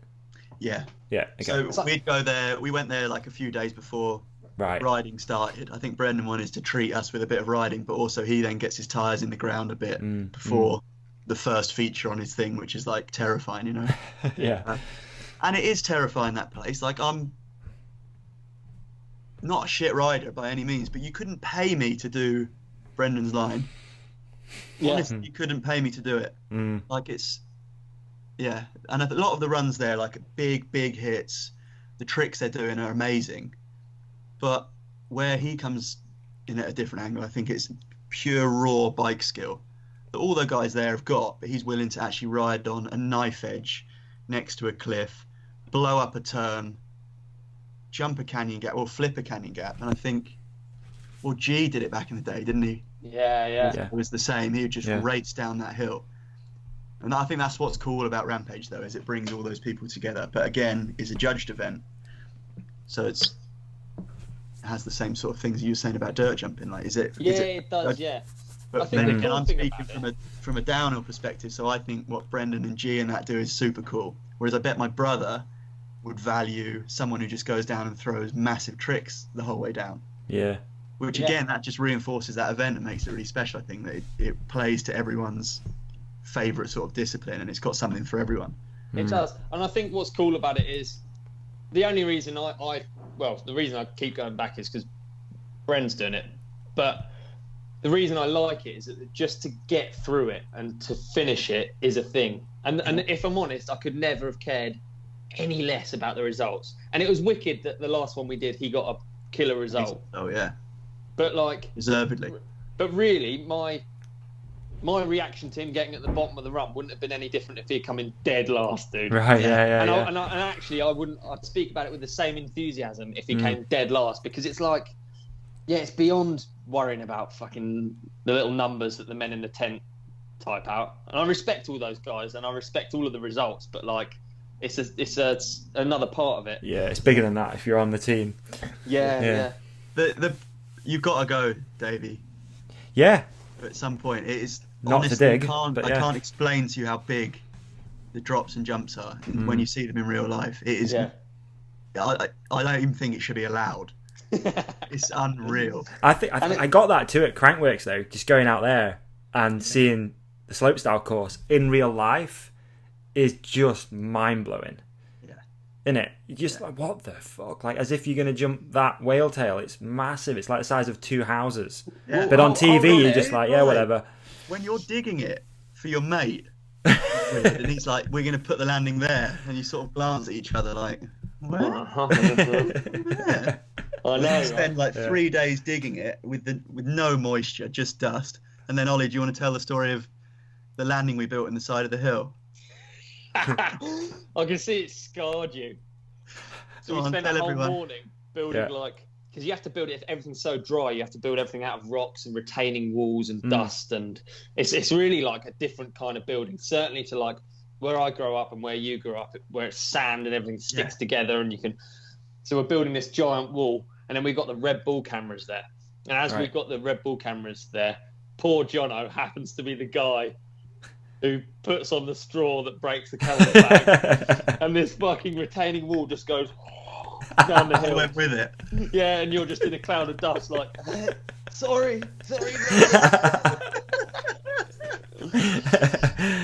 Yeah. Yeah. Okay. So we'd go there. We went there like a few days before riding started. I think Brendan wanted to treat us with a bit of riding, but also he then gets his tyres in the ground a bit before the first feature on his thing, which is like terrifying, Yeah. And it is terrifying, that place. Like not a shit rider by any means, but you couldn't pay me to do Brendan's line. Yeah. Honestly, you couldn't pay me to do it. Like yeah. And a lot of the runs there, like big hits, the tricks they're doing are amazing. But where he comes in at a different angle, I think it's pure raw bike skill that all the guys there have got, but he's willing to actually ride on a knife edge next to a cliff, blow up a turn, jump a canyon gap, or flip a canyon gap. And I think, well, G did it back in the day, didn't he? Yeah. It was the same. He would just race down that hill. And I think that's what's cool about Rampage, though, is it brings all those people together. But again, it's a judged event, so it has the same sort of things you were saying about dirt jumping. Like, it does. Yeah. But then again, I'm speaking from a downhill perspective, so I think what Brendan and G and that do is super cool. Whereas I bet my brother would value someone who just goes down and throws massive tricks the whole way down. Yeah. Which again, that just reinforces that event and makes it really special. I think that it plays to everyone's favourite sort of discipline, and it's got something for everyone. It does. And I think what's cool about it is the only reason the reason I keep going back is because Bren's doing it. But the reason I like it is that just to get through it and to finish it is a thing. And if I'm honest, I could never have cared any less about the results. And it was wicked that the last one we did, he got a killer result. Oh yeah. But like deservedly. But really, my reaction to him getting at the bottom of the run wouldn't have been any different if he'd come in dead last, dude. Right, yeah. And actually, I'd speak about it with the same enthusiasm if he came dead last, because it's like, it's beyond worrying about fucking the little numbers that the men in the tent type out. And I respect all those guys, and I respect all of the results, but like, it's another part of it. Yeah, it's bigger than that if you're on the team. Yeah. You've got to go, Davey. Yeah. At some point, it is not honestly, to dig. I can't explain to you how big the drops and jumps are when you see them in real life. It is. Yeah. I don't even think it should be allowed. It's unreal. I think I got that too at Crankworks though. Just going out there and seeing the slopestyle course in real life is just mind blowing. Isn't it? You're just like, what the fuck? Like, as if you're going to jump that whale tail. It's massive. It's like the size of 2 houses. Yeah. But on TV, you're just like, whatever. When you're digging it for your mate, and he's like, we're going to put the landing there, and you sort of glance at each other like, where? Yeah. I know. You spend like 3 days digging it with no moisture, just dust. And then, Ollie, do you want to tell the story of the landing we built in the side of the hill? I can see it scarred you. So we spent the whole morning building because you have to build it if everything's so dry. You have to build everything out of rocks and retaining walls and dust, and it's really like a different kind of building. Certainly to like where I grew up and where you grew up, where it's sand and everything sticks together, and you can. So we're building this giant wall, and then we've got the Red Bull cameras there. And as we've got the Red Bull cameras there, poor Jono happens to be the guy who puts on the straw that breaks the camera back, and this fucking retaining wall just goes down the hill. I went with it. Yeah, and you're just in a cloud of dust, like, sorry.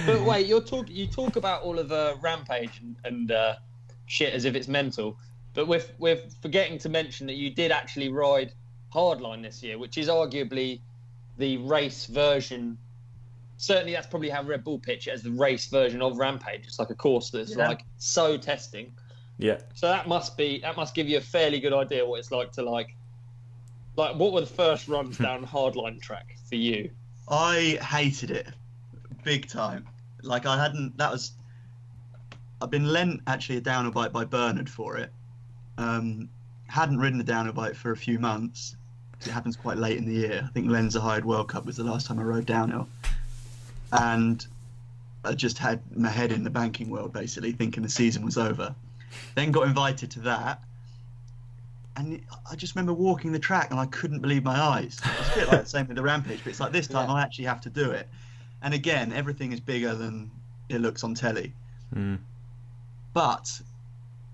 But wait, you talk about all of Rampage and shit as if it's mental, but we're forgetting to mention that you did actually ride Hardline this year, which is arguably the race version. Certainly, that's probably how Red Bull pitch it, as the race version of Rampage. It's like a course that's like so testing. Yeah. So that must give you a fairly good idea what it's like to like what were the first runs down Hardline track for you? I hated it, big time. Like I'd been lent actually a downhill bike by Bernard for it. Hadn't ridden a downhill bike for a few months. It happens quite late in the year. I think Lenza Hired World Cup was the last time I rode downhill. And I just had my head in the banking world, basically, thinking the season was over. Then got invited to that. And I just remember walking the track and I couldn't believe my eyes. It's a bit like the same with the Rampage, but it's like this time I actually have to do it. And again, everything is bigger than it looks on telly. But,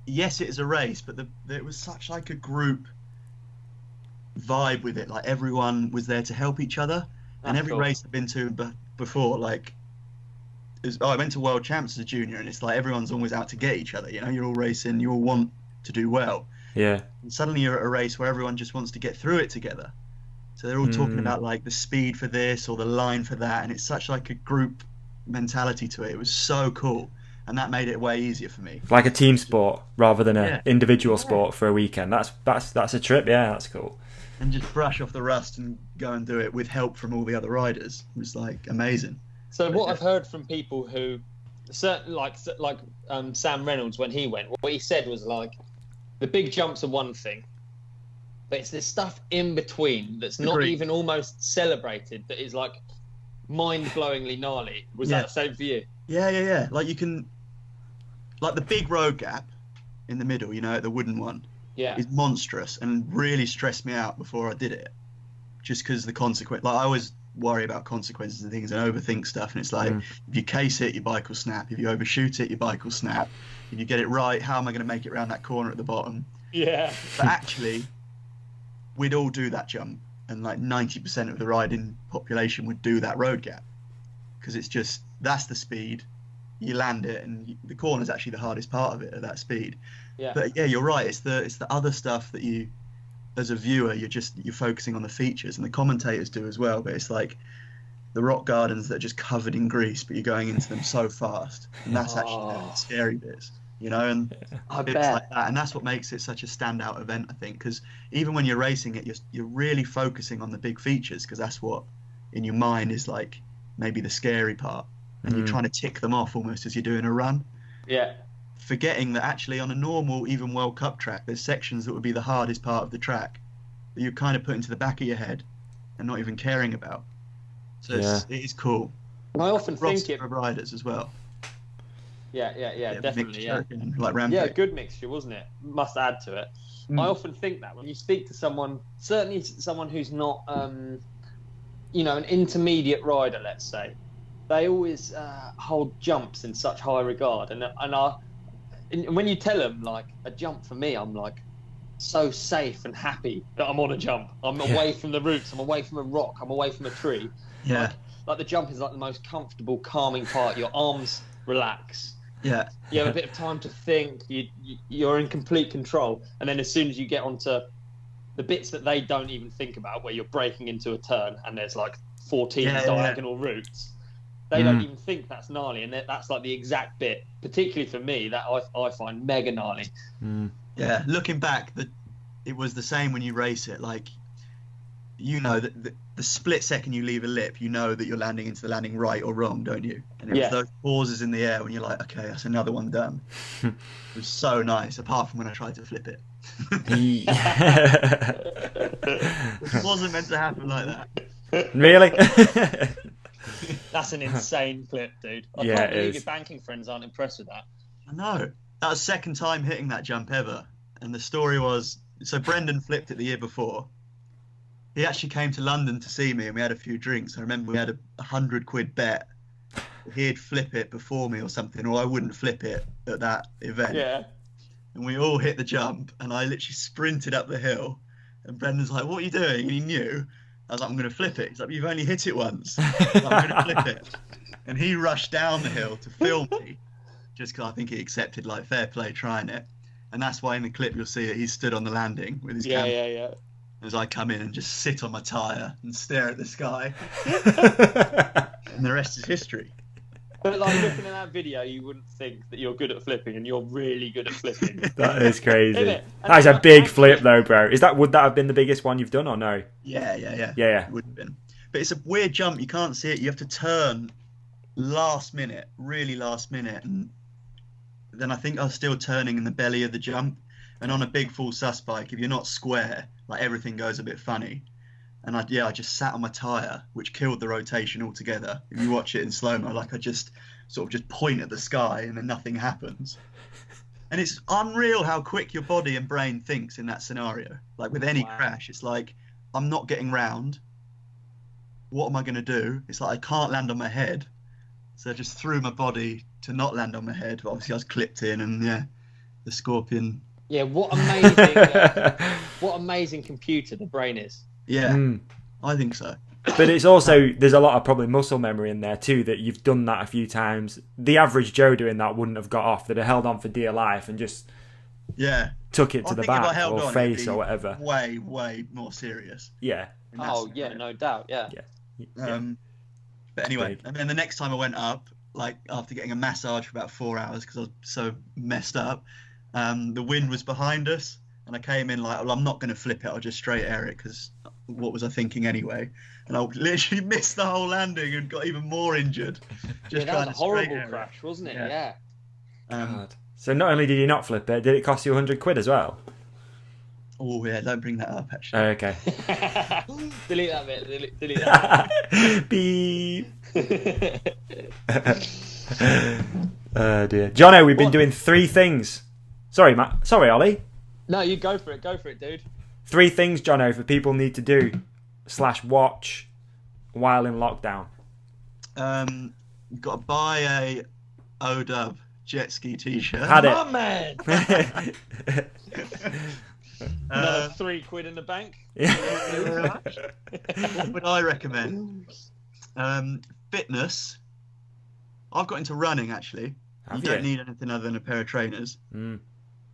yes, it is a race, but it was such like a group vibe with it. Like everyone was there to help each other. And every race I've been to before, like, I went to World Champs as a junior, and it's like everyone's always out to get each other. You know, you're all racing, you all want to do well. Yeah. And suddenly you're at a race where everyone just wants to get through it together. So they're all talking about like the speed for this or the line for that, and it's such like a group mentality to it. It was so cool, and that made it way easier for me. Like a team sport rather than an individual sport for a weekend. That's a trip. Yeah, that's cool. And just brush off the rust and go and do it with help from all the other riders. It was like amazing. So what I've heard from people who, certain like Sam Reynolds when he went, what he said was like, the big jumps are one thing, but it's this stuff in between that's not even almost celebrated that is like mind-blowingly gnarly. Was that the same for you? Yeah. Like you can, like the big road gap in the middle, you know, the wooden one. Yeah. Is monstrous and really stressed me out before I did it, just because the consequence. Like I always worry about consequences and things and overthink stuff, and it's like if you case it, your bike will snap. If you overshoot it, your bike will snap. If you get it right, how am I going to make it around that corner at the bottom? Yeah. But actually, we'd all do that jump, and like 90% of the riding population would do that road gap, because it's just that's the speed. You land it, and the corner is actually the hardest part of it at that speed. Yeah. But yeah, you're right. It's the other stuff that you, as a viewer, you're focusing on the features, and the commentators do as well. But it's like the rock gardens that are just covered in grease, but you're going into them so fast, and that's actually the scary bits, you know. And bits like that, and that's what makes it such a standout event, I think, because even when you're racing it, you're really focusing on the big features, because that's what in your mind is like maybe the scary part, and you're trying to tick them off almost as you're doing a run. Yeah. Forgetting that actually on a normal, even World Cup track, there's sections that would be the hardest part of the track that you kind of put into the back of your head and not even caring about. So it is cool. I often think it for riders as well. Yeah, definitely. Yeah, like Rampage. Yeah, good mixture, wasn't it? Must add to it. I often think that when you speak to someone, certainly someone who's not, you know, an intermediate rider, let's say, they always hold jumps in such high regard, and when you tell them like a jump for me, I'm like so safe and happy that I'm on a jump. I'm away from the roots. I'm away from a rock. I'm away from a tree. Yeah. Like the jump is like the most comfortable, calming part. Your arms relax. Yeah. You have a bit of time to think. You're in complete control. And then as soon as you get onto the bits that they don't even think about, where you're breaking into a turn and there's like 14 diagonal routes. They don't even think that's gnarly, and that's like the exact bit, particularly for me, that I find mega gnarly. Yeah, looking back, it was the same when you race it. Like, you know, the split second you leave a lip, you know that you're landing into the landing right or wrong, don't you? And it was those pauses in the air when you're like, okay, that's another one done. It was so nice, apart from when I tried to flip it. It wasn't meant to happen like that. Really? That's an insane clip, dude. I can't believe your banking friends aren't impressed with that. I know. That was the second time hitting that jump ever. And the story was, so Brendan flipped it the year before. He actually came to London to see me, and we had a few drinks. I remember we had a £100 bet. He'd flip it before me or something, or I wouldn't flip it at that event. Yeah. And we all hit the jump, and I literally sprinted up the hill. And Brendan's like, what are you doing? And he knew. I was like, I'm going to flip it. He's like, you've only hit it once. I'm going to flip it. And he rushed down the hill to film me, just because I think he accepted, like, fair play trying it. And that's why in the clip you'll see it, he stood on the landing with his camera. Yeah. As I come in and just sit on my tyre and stare at the sky. And the rest is history. But like looking at that video, you wouldn't think that you're good at flipping, and you're really good at flipping. That is crazy. That is a big flip, though, bro. Would that have been the biggest one you've done, or no? Yeah. It would have been. But it's a weird jump. You can't see it. You have to turn last minute, really last minute, and then I think I was still turning in the belly of the jump. And on a big full sus bike, if you're not square, like everything goes a bit funny. And I just sat on my tyre, which killed the rotation altogether. If you watch it in slow-mo, like I just sort of just point at the sky and then nothing happens. And it's unreal how quick your body and brain thinks in that scenario. Like with any crash, it's like, I'm not getting round. What am I going to do? It's like I can't land on my head. So I just threw my body to not land on my head. But obviously I was clipped in, and the scorpion. Yeah, what amazing computer the brain is. Yeah, I think so. But it's also, there's a lot of probably muscle memory in there too, that you've done that a few times. The average Joe doing that wouldn't have got off. They'd have held on for dear life and just Yeah. took it to I the think if I back held or on, face it'd be or whatever. way more serious. Yeah. Oh yeah, no doubt. Yeah. But anyway, Big. and then the next time I went up, like after getting a massage for about 4 hours because I was so messed up, the wind was behind us, and I came in like, well, I'm not going to flip it. I'll just straight air it because what was I thinking anyway? And I literally missed the whole landing and got even more injured. Just that was a horrible crash, wasn't it? Yeah. God. So not only did you not flip it, did it cost you £100 as well? Oh yeah, don't bring that up actually. Oh, okay. Delete that bit. Delete that. Beep. Oh dear. Jono, we've been doing 3 things. Sorry, Matt. Sorry, Ollie. No, you go for it. Go for it, dude. 3 things, Jono, for people need to do / watch while in lockdown. You've got to buy a OW jet ski t-shirt. Had it. Oh, man. Another £3 in the bank. What would I recommend? Fitness. I've got into running actually. You don't need anything other than a pair of trainers.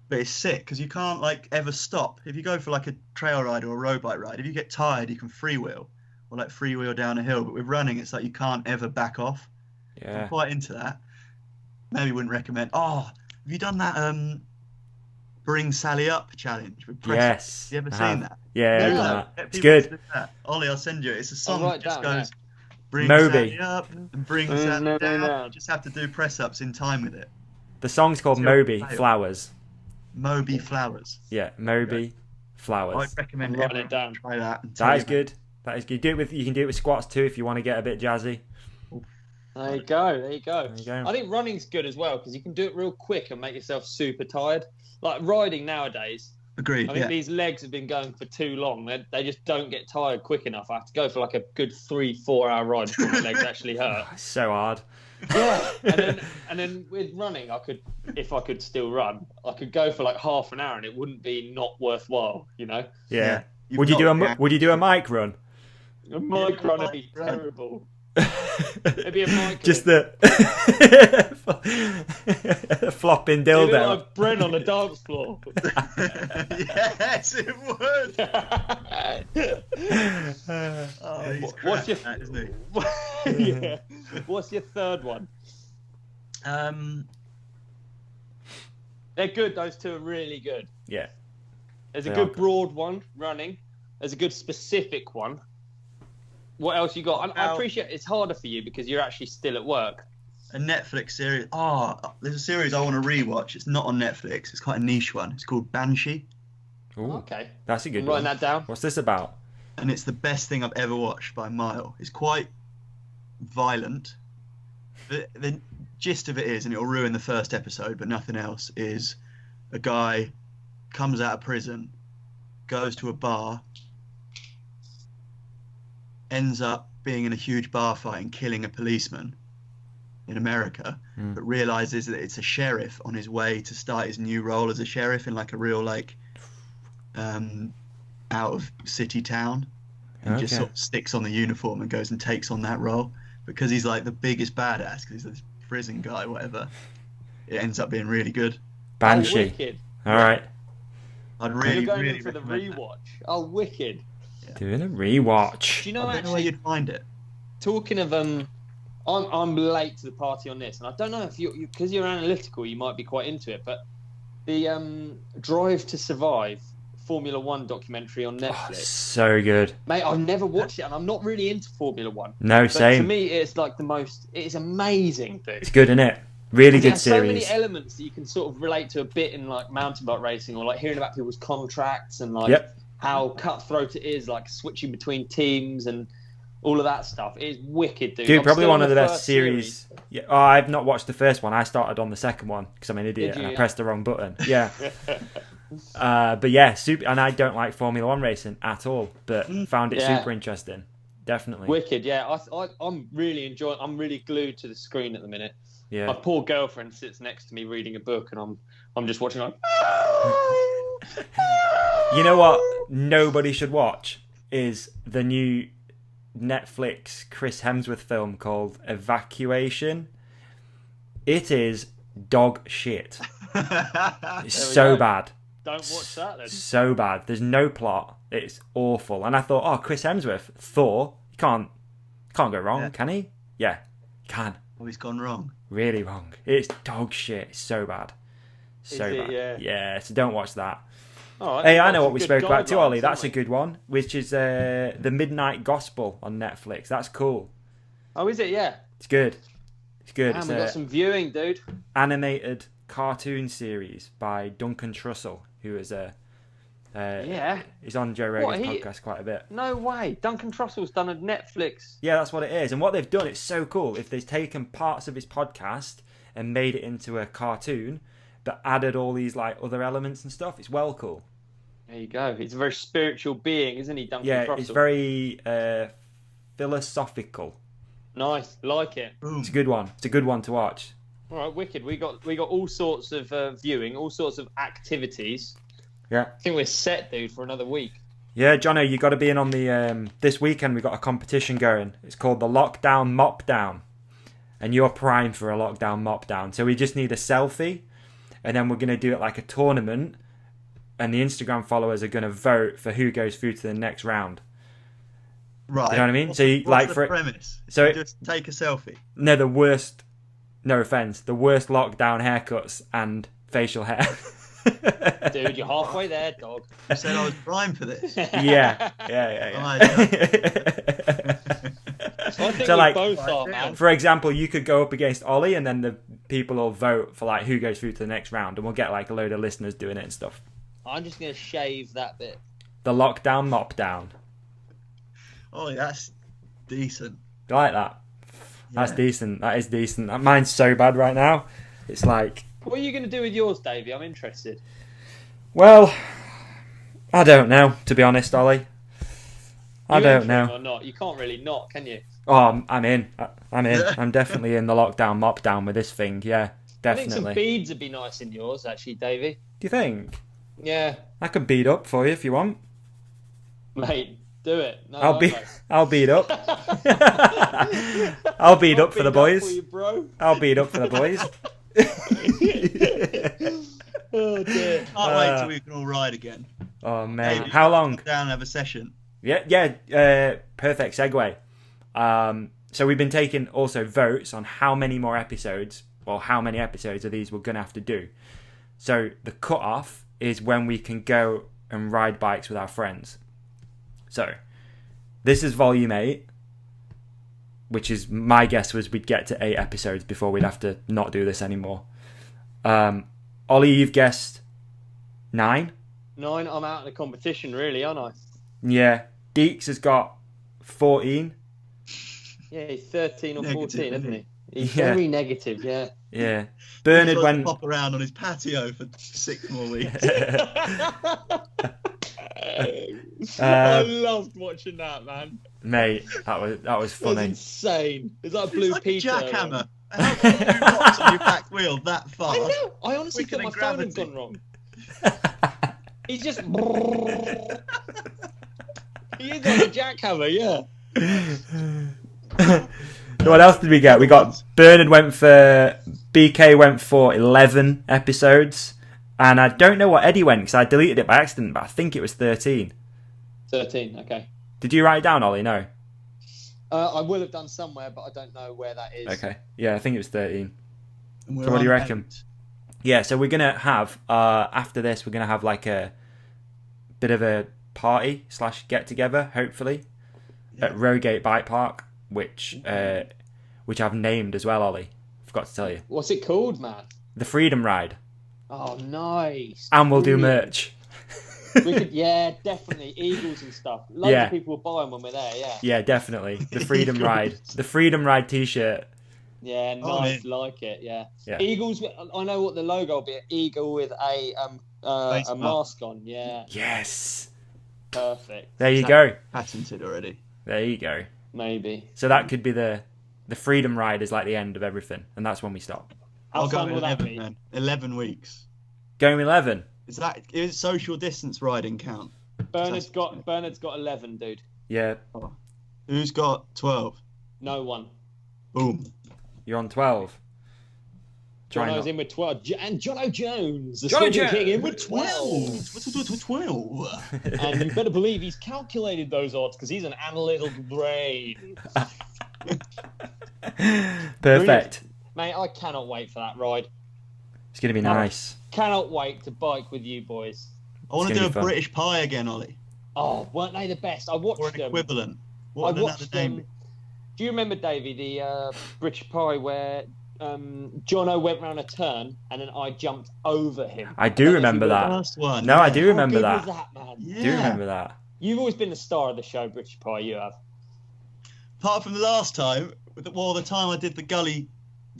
But it's sick because you can't like ever stop. If you go for like a trail ride or a road bike ride, if you get tired, you can freewheel or like freewheel down a hill. But with running, it's like you can't ever back off. Yeah. I'm quite into that. Maybe wouldn't recommend. Oh, have you done that? Bring Sally Up challenge with press. Yes. Have you ever seen that? Yeah, No. it's good. Ollie, I'll send you it. It's a song that just goes, bring Moby. Sally up and bring Sally down. You just have to do press ups in time with it. The song's called Moby Flowers. Moby Flowers. Yeah, Moby Flowers. I'd recommend everyone down. Try that. That is good. That is good. You can do it with squats too if you want to get a bit jazzy. There you go. I think running's good as well because you can do it real quick and make yourself super tired. Like riding nowadays. Agreed. I think these legs have been going for too long. They just don't get tired quick enough. I have to go for like a good 3-4 hour ride before my legs actually hurt. It's so hard. Yeah, and then with running, I could, if I could still run, I could go for like half an hour and it wouldn't be not worthwhile, you know. Yeah. Would you do a mic run? A mic run would be terrible. It'd be a mic. Just the flopping dildo. It'd be like Bren on the dance floor. Yes, it would. What's your yeah. What's your third one? They're good. Those two are really good. Yeah. There's a good broad one, running. There's a good specific one. What else you got? I appreciate it's harder for you because you're actually still at work. A Netflix series. There's a series I want to rewatch. It's not on Netflix. It's quite a niche one. It's called Banshee. Ooh, okay. That's a good I'm one. writing that down. What's this about? And it's the best thing I've ever watched by a mile. It's quite violent. The gist of it is, and it'll ruin the first episode, but nothing else, is a guy comes out of prison, goes to a bar, ends up being in a huge bar fight and killing a policeman in America, but realizes that it's a sheriff on his way to start his new role as a sheriff in like a real like out of city town, and just sort of sticks on the uniform and goes and takes on that role because he's like the biggest badass because he's this prison guy, whatever. It ends up being really good. Banshee. Oh, wicked. All right. I'd really, You're going really in for the recommend rewatch. Oh, wicked. Doing a rewatch. Do you know I don't know where you'd find it. Talking of I'm late to the party on this, and I don't know if you because you're analytical, you might be quite into it. But the Drive to Survive Formula One documentary on Netflix, so good, mate. I've never watched it, and I'm not really into Formula One. No, but same. To me, it's like the most. It's amazing, dude. It's good, isn't it? Really good series. So many elements that you can sort of relate to a bit in like mountain bike racing, or like hearing about people's contracts and like how cutthroat it is, like switching between teams and all of that stuff. It's wicked, dude. Dude, probably one of the best series. Yeah. Oh, I've not watched the first one. I started on the second one because I'm an idiot and I pressed the wrong button. Yeah. But yeah, super. And I don't like Formula One racing at all, but found it super interesting. Definitely. Wicked, yeah. I'm really enjoying. I'm really glued to the screen at the minute. Yeah. My poor girlfriend sits next to me reading a book, and I'm just watching like. You know what? Nobody should watch is the new Netflix Chris Hemsworth film called Evacuation. It is dog shit. It's so bad. Don't watch that then. So bad. There's no plot. It's awful. And I thought, oh, Chris Hemsworth, Thor, you can't go wrong, can he? Yeah, can. Oh, he's gone wrong. Really wrong. It's dog shit. It's so bad. So bad. Yeah, so don't watch that. Right, hey, I know what we spoke about too, Ollie. That's a good one, which is The Midnight Gospel on Netflix. That's cool. Oh, is it? Yeah. It's good. It's good. Man, it's we got some viewing, dude. Animated cartoon series by Duncan Trussell, who is he's on Joe Rogan's podcast quite a bit. No way. Duncan Trussell's done a Netflix. Yeah, that's what it is. And what they've done, it's so cool. If they've taken parts of his podcast and made it into a cartoon, but added all these like other elements and stuff, it's well cool. There you go. He's a very spiritual being, isn't he, Duncan Trussell? Yeah, it's very philosophical. Nice, like it. It's a good one. It's a good one to watch. All right, wicked. We got all sorts of viewing, all sorts of activities. Yeah. I think we're set, dude, for another week. Yeah, Jono, you got to be in on the this weekend. We got a competition going. It's called the Lockdown Mop Down, and you're primed for a Lockdown Mop Down. So we just need a selfie, and then we're going to do it like a tournament, and the Instagram followers are going to vote for who goes through to the next round. Right. You know what I mean? What's the premise? So just take a selfie. No, the worst. No offense, the worst lockdown haircuts and facial hair. Dude, you're halfway there, dog. You said I was primed for this. Yeah. I think so, we like, both are, man. For example, you could go up against Ollie, and then the people will vote for like who goes through to the next round, and we'll get like a load of listeners doing it and stuff. I'm just gonna shave that bit. The Lockdown Mop Down. Oh, that's decent. You like that? That's decent. That is decent. Mine's so bad right now. It's like... What are you going to do with yours, Davey? I'm interested. Well, I don't know, to be honest, Ollie. I don't know. Or not? You can't really not, can you? Oh, I'm in. I'm definitely in the Lockdown Mop Down with this thing. Yeah, definitely. I think some beads would be nice in yours, actually, Davey. Do you think? Yeah. I could bead up for you if you want. Mate, do it. No, I'll bead up. I'll bead up for the boys. For you, bro. I'll bead up for the boys. Oh dear! Can't wait till we can all ride again. Oh man, how long? Down and have a session. Yeah. Perfect segue. So we've been taking also votes on how many more episodes, or how many episodes of these we're gonna have to do. So the cut-off is when we can go and ride bikes with our friends. So this is volume 8, which is my guess was we'd get to 8 episodes before we'd have to not do this anymore. Ollie, you've guessed 9? 9. I'm out of the competition, really, aren't I? Yeah. Deeks has got 14. Yeah, he's 13 or negative, 14, isn't he? He's very negative, yeah. Yeah. Bernard went... pop around on his patio for 6 more weeks. I loved watching that, man. Mate, that was funny. That was insane. It's like Blue like Peter. A jackhammer. How can you box on your back wheel that fast? I know. I honestly thought my phone had gone wrong. He's just... He is like a jackhammer, yeah. What else did we get? We got Bernard BK went for 11 episodes. And I don't know what Eddie went because I deleted it by accident, but I think it was 13. 13, okay. Did you write it down, Ollie? No. I will have done somewhere, but I don't know where that is. Okay. Yeah, I think it was 13. So what do you reckon? 8. Yeah, so we're going to have, after this, we're going to have like a bit of a party / get together, hopefully, at Rogate Bike Park, which I've named as well, Ollie. Forgot to tell you. What's it called, man? The Freedom Ride. Oh, nice. And we'll do merch. We could, yeah, definitely. Eagles and stuff. Loads of people will buy them when we're there, yeah. Yeah, definitely. The Freedom Ride. The Freedom Ride t-shirt. Yeah, nice. Like it, yeah. Eagles, I know what the logo will be. An eagle with a mask on, yeah. Yes. Perfect. There you go. Patented already. There you go. Maybe. So that could be the Freedom Ride is like the end of everything, and that's when we stop. I'll go 11 then. 11 weeks. Going 11. Is social distance riding count? Bernard's got 11, dude. Yeah. Oh. Who's got 12? No one. Boom. You're on 12. Jono's in with 12. And Jono Jones, the Jono Scorpion King, in Jones. with 12. What's 12? And you better believe he's calculated those odds because he's an analytical brain. Perfect. Brilliant. Mate, I cannot wait for that ride. It's going to be nice. Cannot wait to bike with you boys. I want to do a British pie again, Ollie. Oh, weren't they the best? I watched Or an them. equivalent. I watched them. Do you remember, Davey, the British pie where Jono went round a turn and then I jumped over him? I do remember that. Last one. No, I do remember How that. good was that, man? Yeah. I do remember that. You've always been the star of the show, British pie. You have. Apart from the last time, the time I did the gully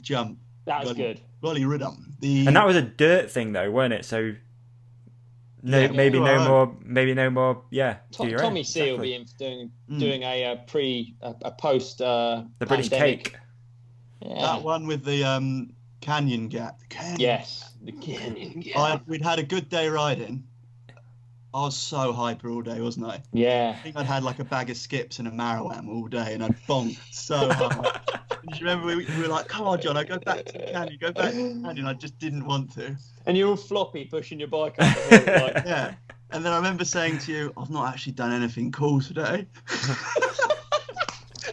jump. That was good. Gully rhythm. And that was a dirt thing, though, weren't it? So, maybe no more. Yeah, Tommy C will be in doing a post. The British cake. Yeah. That one with the canyon gap. Yes, the canyon gap. We'd had a good day riding. I was so hyper all day, wasn't I? Yeah. I think I'd had like a bag of skips and a Marowam all day, and I'd bonked so hard. Do you remember we were like, "Come on, John, go back to the canyon, go back to the canyon." I just didn't want to. And you're all floppy pushing your bike up the hill, like... Yeah. And then I remember saying to you, "I've not actually done anything cool today."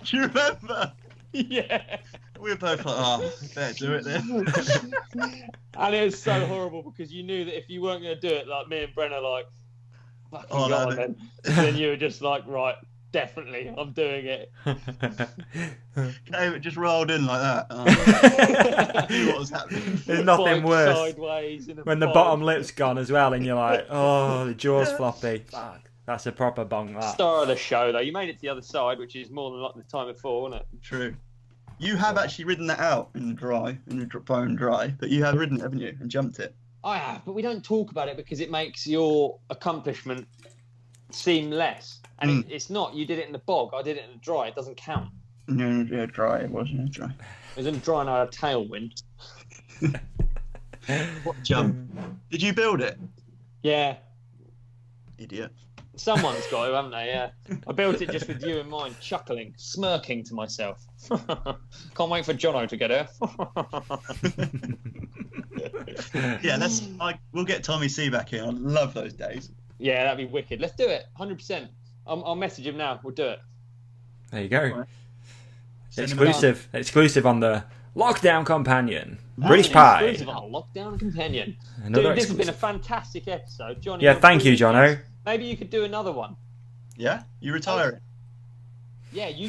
Do you remember? Yeah. We were both like, "Oh, better do it then." And it was so horrible because you knew that if you weren't going to do it, like me and Brenna, like, fucking Oh, go no, on then. Then you were just like, right, definitely, I'm doing it. It just rolled in like that. I knew what was happening. There's nothing Bike worse sideways in a when the fog. bottom lip's gone as well, and you're like, oh, the jaw's floppy. Fuck, that's a proper bong. That. Star of the show, though. You made it to the other side, which is more than like the time before, wasn't it? True. You have actually ridden that out in the bone dry, but you have ridden it, haven't you, and jumped it? I have, but we don't talk about it because it makes your accomplishment seem less. And it's not. You did it in the bog. I did it in the dry. It doesn't count. Yeah, dry. It wasn't dry. It was in dry and I had a tailwind. What jump? Did you build it? Yeah. Idiot. Someone's got to, haven't they? Yeah. I built it just with you in mind, chuckling, smirking to myself. Can't wait for Jono to get here. Yeah, we'll get Tommy C back in. I love those days. Yeah, that'd be wicked. Let's do it, 100%. I'll message him now. We'll do it. There you go. Right. Exclusive on the Lockdown Companion. British Pie. Exclusive on the Lockdown Companion. Another Dude, this has exclusive. been a fantastic episode. Johnny, Yeah, thank you, Jono. Maybe you could do another one. Yeah, you retiring? Yeah, you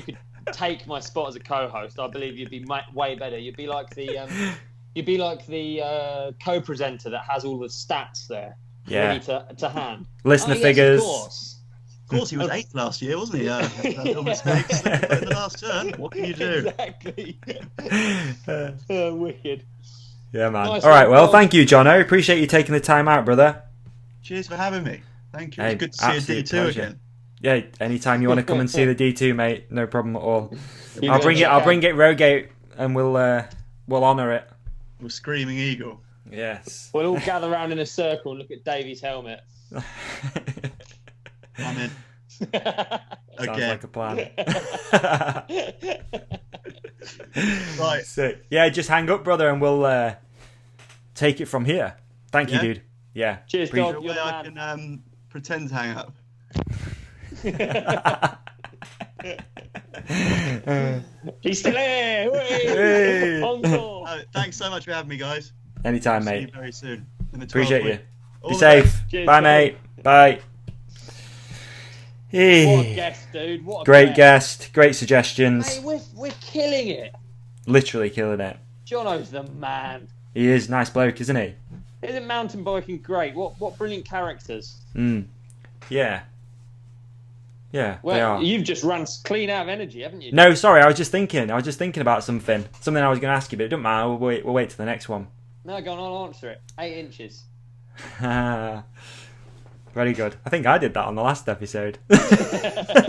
could take my spot as a co-host. I believe you'd be way better. You'd be like the co-presenter that has all the stats there, ready to hand. Listener yes, figures. Of course, he was 8th last year, wasn't he? No mistakes in the last turn. What can you do? Exactly. Wicked. Yeah, man. Nice All right, one, well, thank you, Jono. Appreciate you taking the time out, brother. Cheers for having me. Thank you. Hey, It's good to see a absolute D2 pleasure. again. Yeah, anytime you want to come and see the D2, mate, no problem at all. You I'll go bring check it Rogate, and we'll honour it. With Screaming Eagle. Yes. We'll all gather around in a circle and look at Davy's helmet. I'm in. Sounds Okay. like a plan. Right. So, yeah, just hang up, brother, and we'll take it from here. Thank you, Yeah? dude. Yeah. Cheers, Is there dog. a way I can pretend to hang up? He's still here. Hey. Encore. Thanks so much for having me, guys. Anytime, See you mate. very soon. In the 12th Appreciate you. week. All Be the safe. best. Cheers, Bye, Johnny. mate. Bye. What a Hey. guest, dude. What a Great guest. Great suggestions. Hey, we're killing it. Literally killing it. Jono's the man. He is nice bloke, isn't he? Isn't mountain biking great? What brilliant characters. Yeah. Yeah, they Well, are. you've just run clean out of energy, haven't you? No, sorry, I was just thinking about something I was going to ask you, but it doesn't matter. We'll wait till the next one. No, go on, I'll answer it. 8 inches. Very good. I think I did that on the last episode.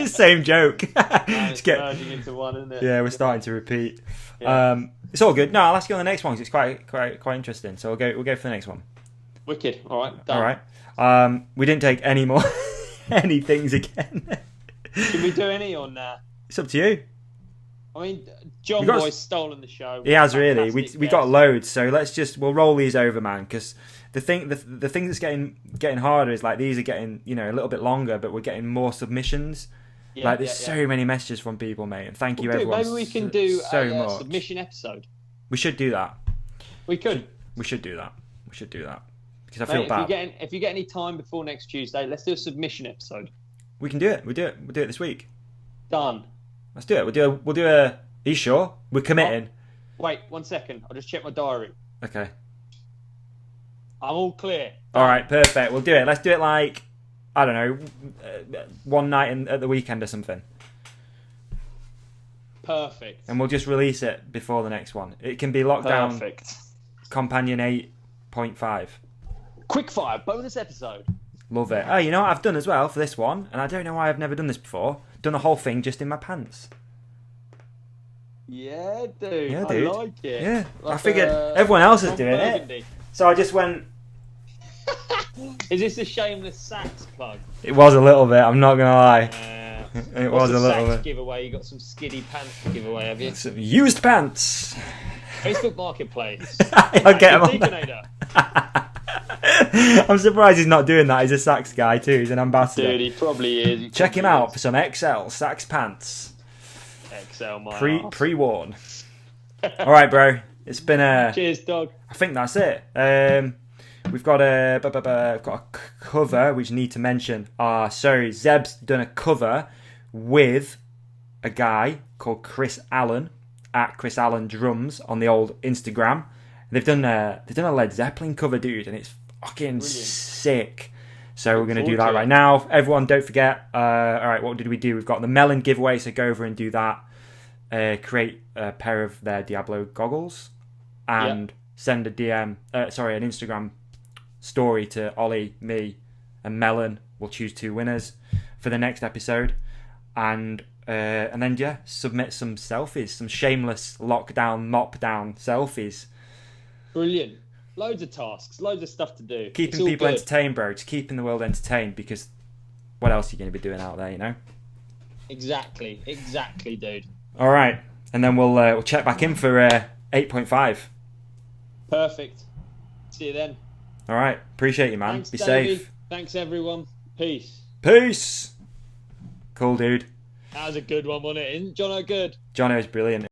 Same joke. It's merging into one, isn't it? Yeah, we're starting to repeat. Yeah. It's all good. No, I'll ask you on the next one 'cause it's quite interesting. So we'll go for the next one. Wicked. All right. Done. All right. We didn't take any more any things again. Should we do any on? It's up to you. I mean, John Boy's stolen the show. He has really. We got loads, so we'll roll these over, man. Because the thing that's getting harder is like these are getting a little bit longer, but we're getting more submissions. Yeah, there's so many messages from people, mate. And thank you everyone. Maybe we can do so a much. submission episode. We should do that. We could. We should do that. Because I feel bad. If you get any time before next Tuesday, let's do a submission episode. We can do it. We'll do it this week. Done. Let's do it. We'll do a. Are you sure? We're committing. Wait 1 second. I'll just check my diary. Okay. I'm all clear. All right, perfect. We'll do it. Let's do it like, I don't know, one night at the weekend or something. Perfect. And we'll just release it before the next one. It can be Lockdown Companion 8.5. Quickfire bonus episode. Love it. Oh, you know what I've done as well for this one? And I don't know why I've never done this before. Done the whole thing just in my pants. Yeah, dude. Yeah, dude. I like it. Yeah. Like I figured everyone else is doing Burgundy. it. So I just went... Is this a shameless sax plug? It was a little bit, I'm not going to lie. It was a little bit. Giveaway? You got some skiddy pants to give away, have you? Some used pants. Facebook Marketplace. I'll get him on there. I'm surprised he's not doing that. He's a sax guy too. He's an ambassador. Dude, he probably is. Check him out for some XL sax pants. XL, my pre-worn. All right, bro. It's been a... Cheers, dog. I think that's it. We've got a cover which you need to mention. Zeb's done a cover with a guy called Chris Allen at Chris Allen Drums on the old Instagram. They've done a Led Zeppelin cover, dude, and it's fucking sick. So we're going to do that right now. Everyone, don't forget. All right, what did we do? We've got the melon giveaway, so go over and do that. Create a pair of their Diablo goggles and send an Instagram story to Ollie, me, and Melon. We'll choose 2 winners for the next episode, and then submit some selfies, some shameless lockdown mop down selfies. Brilliant. Loads of tasks, loads of stuff to do. Keeping people entertained, bro. Just keeping the world entertained, because what else are you going to be doing out there, you know? Exactly, dude. All right, and then we'll check back in for 8.5. Perfect. See you then. All right, appreciate you, man. Thanks, be Davi. safe. Thanks, everyone. Peace. Peace. Cool, dude. That was a good one, wasn't it? Isn't Jono good? Jono's brilliant.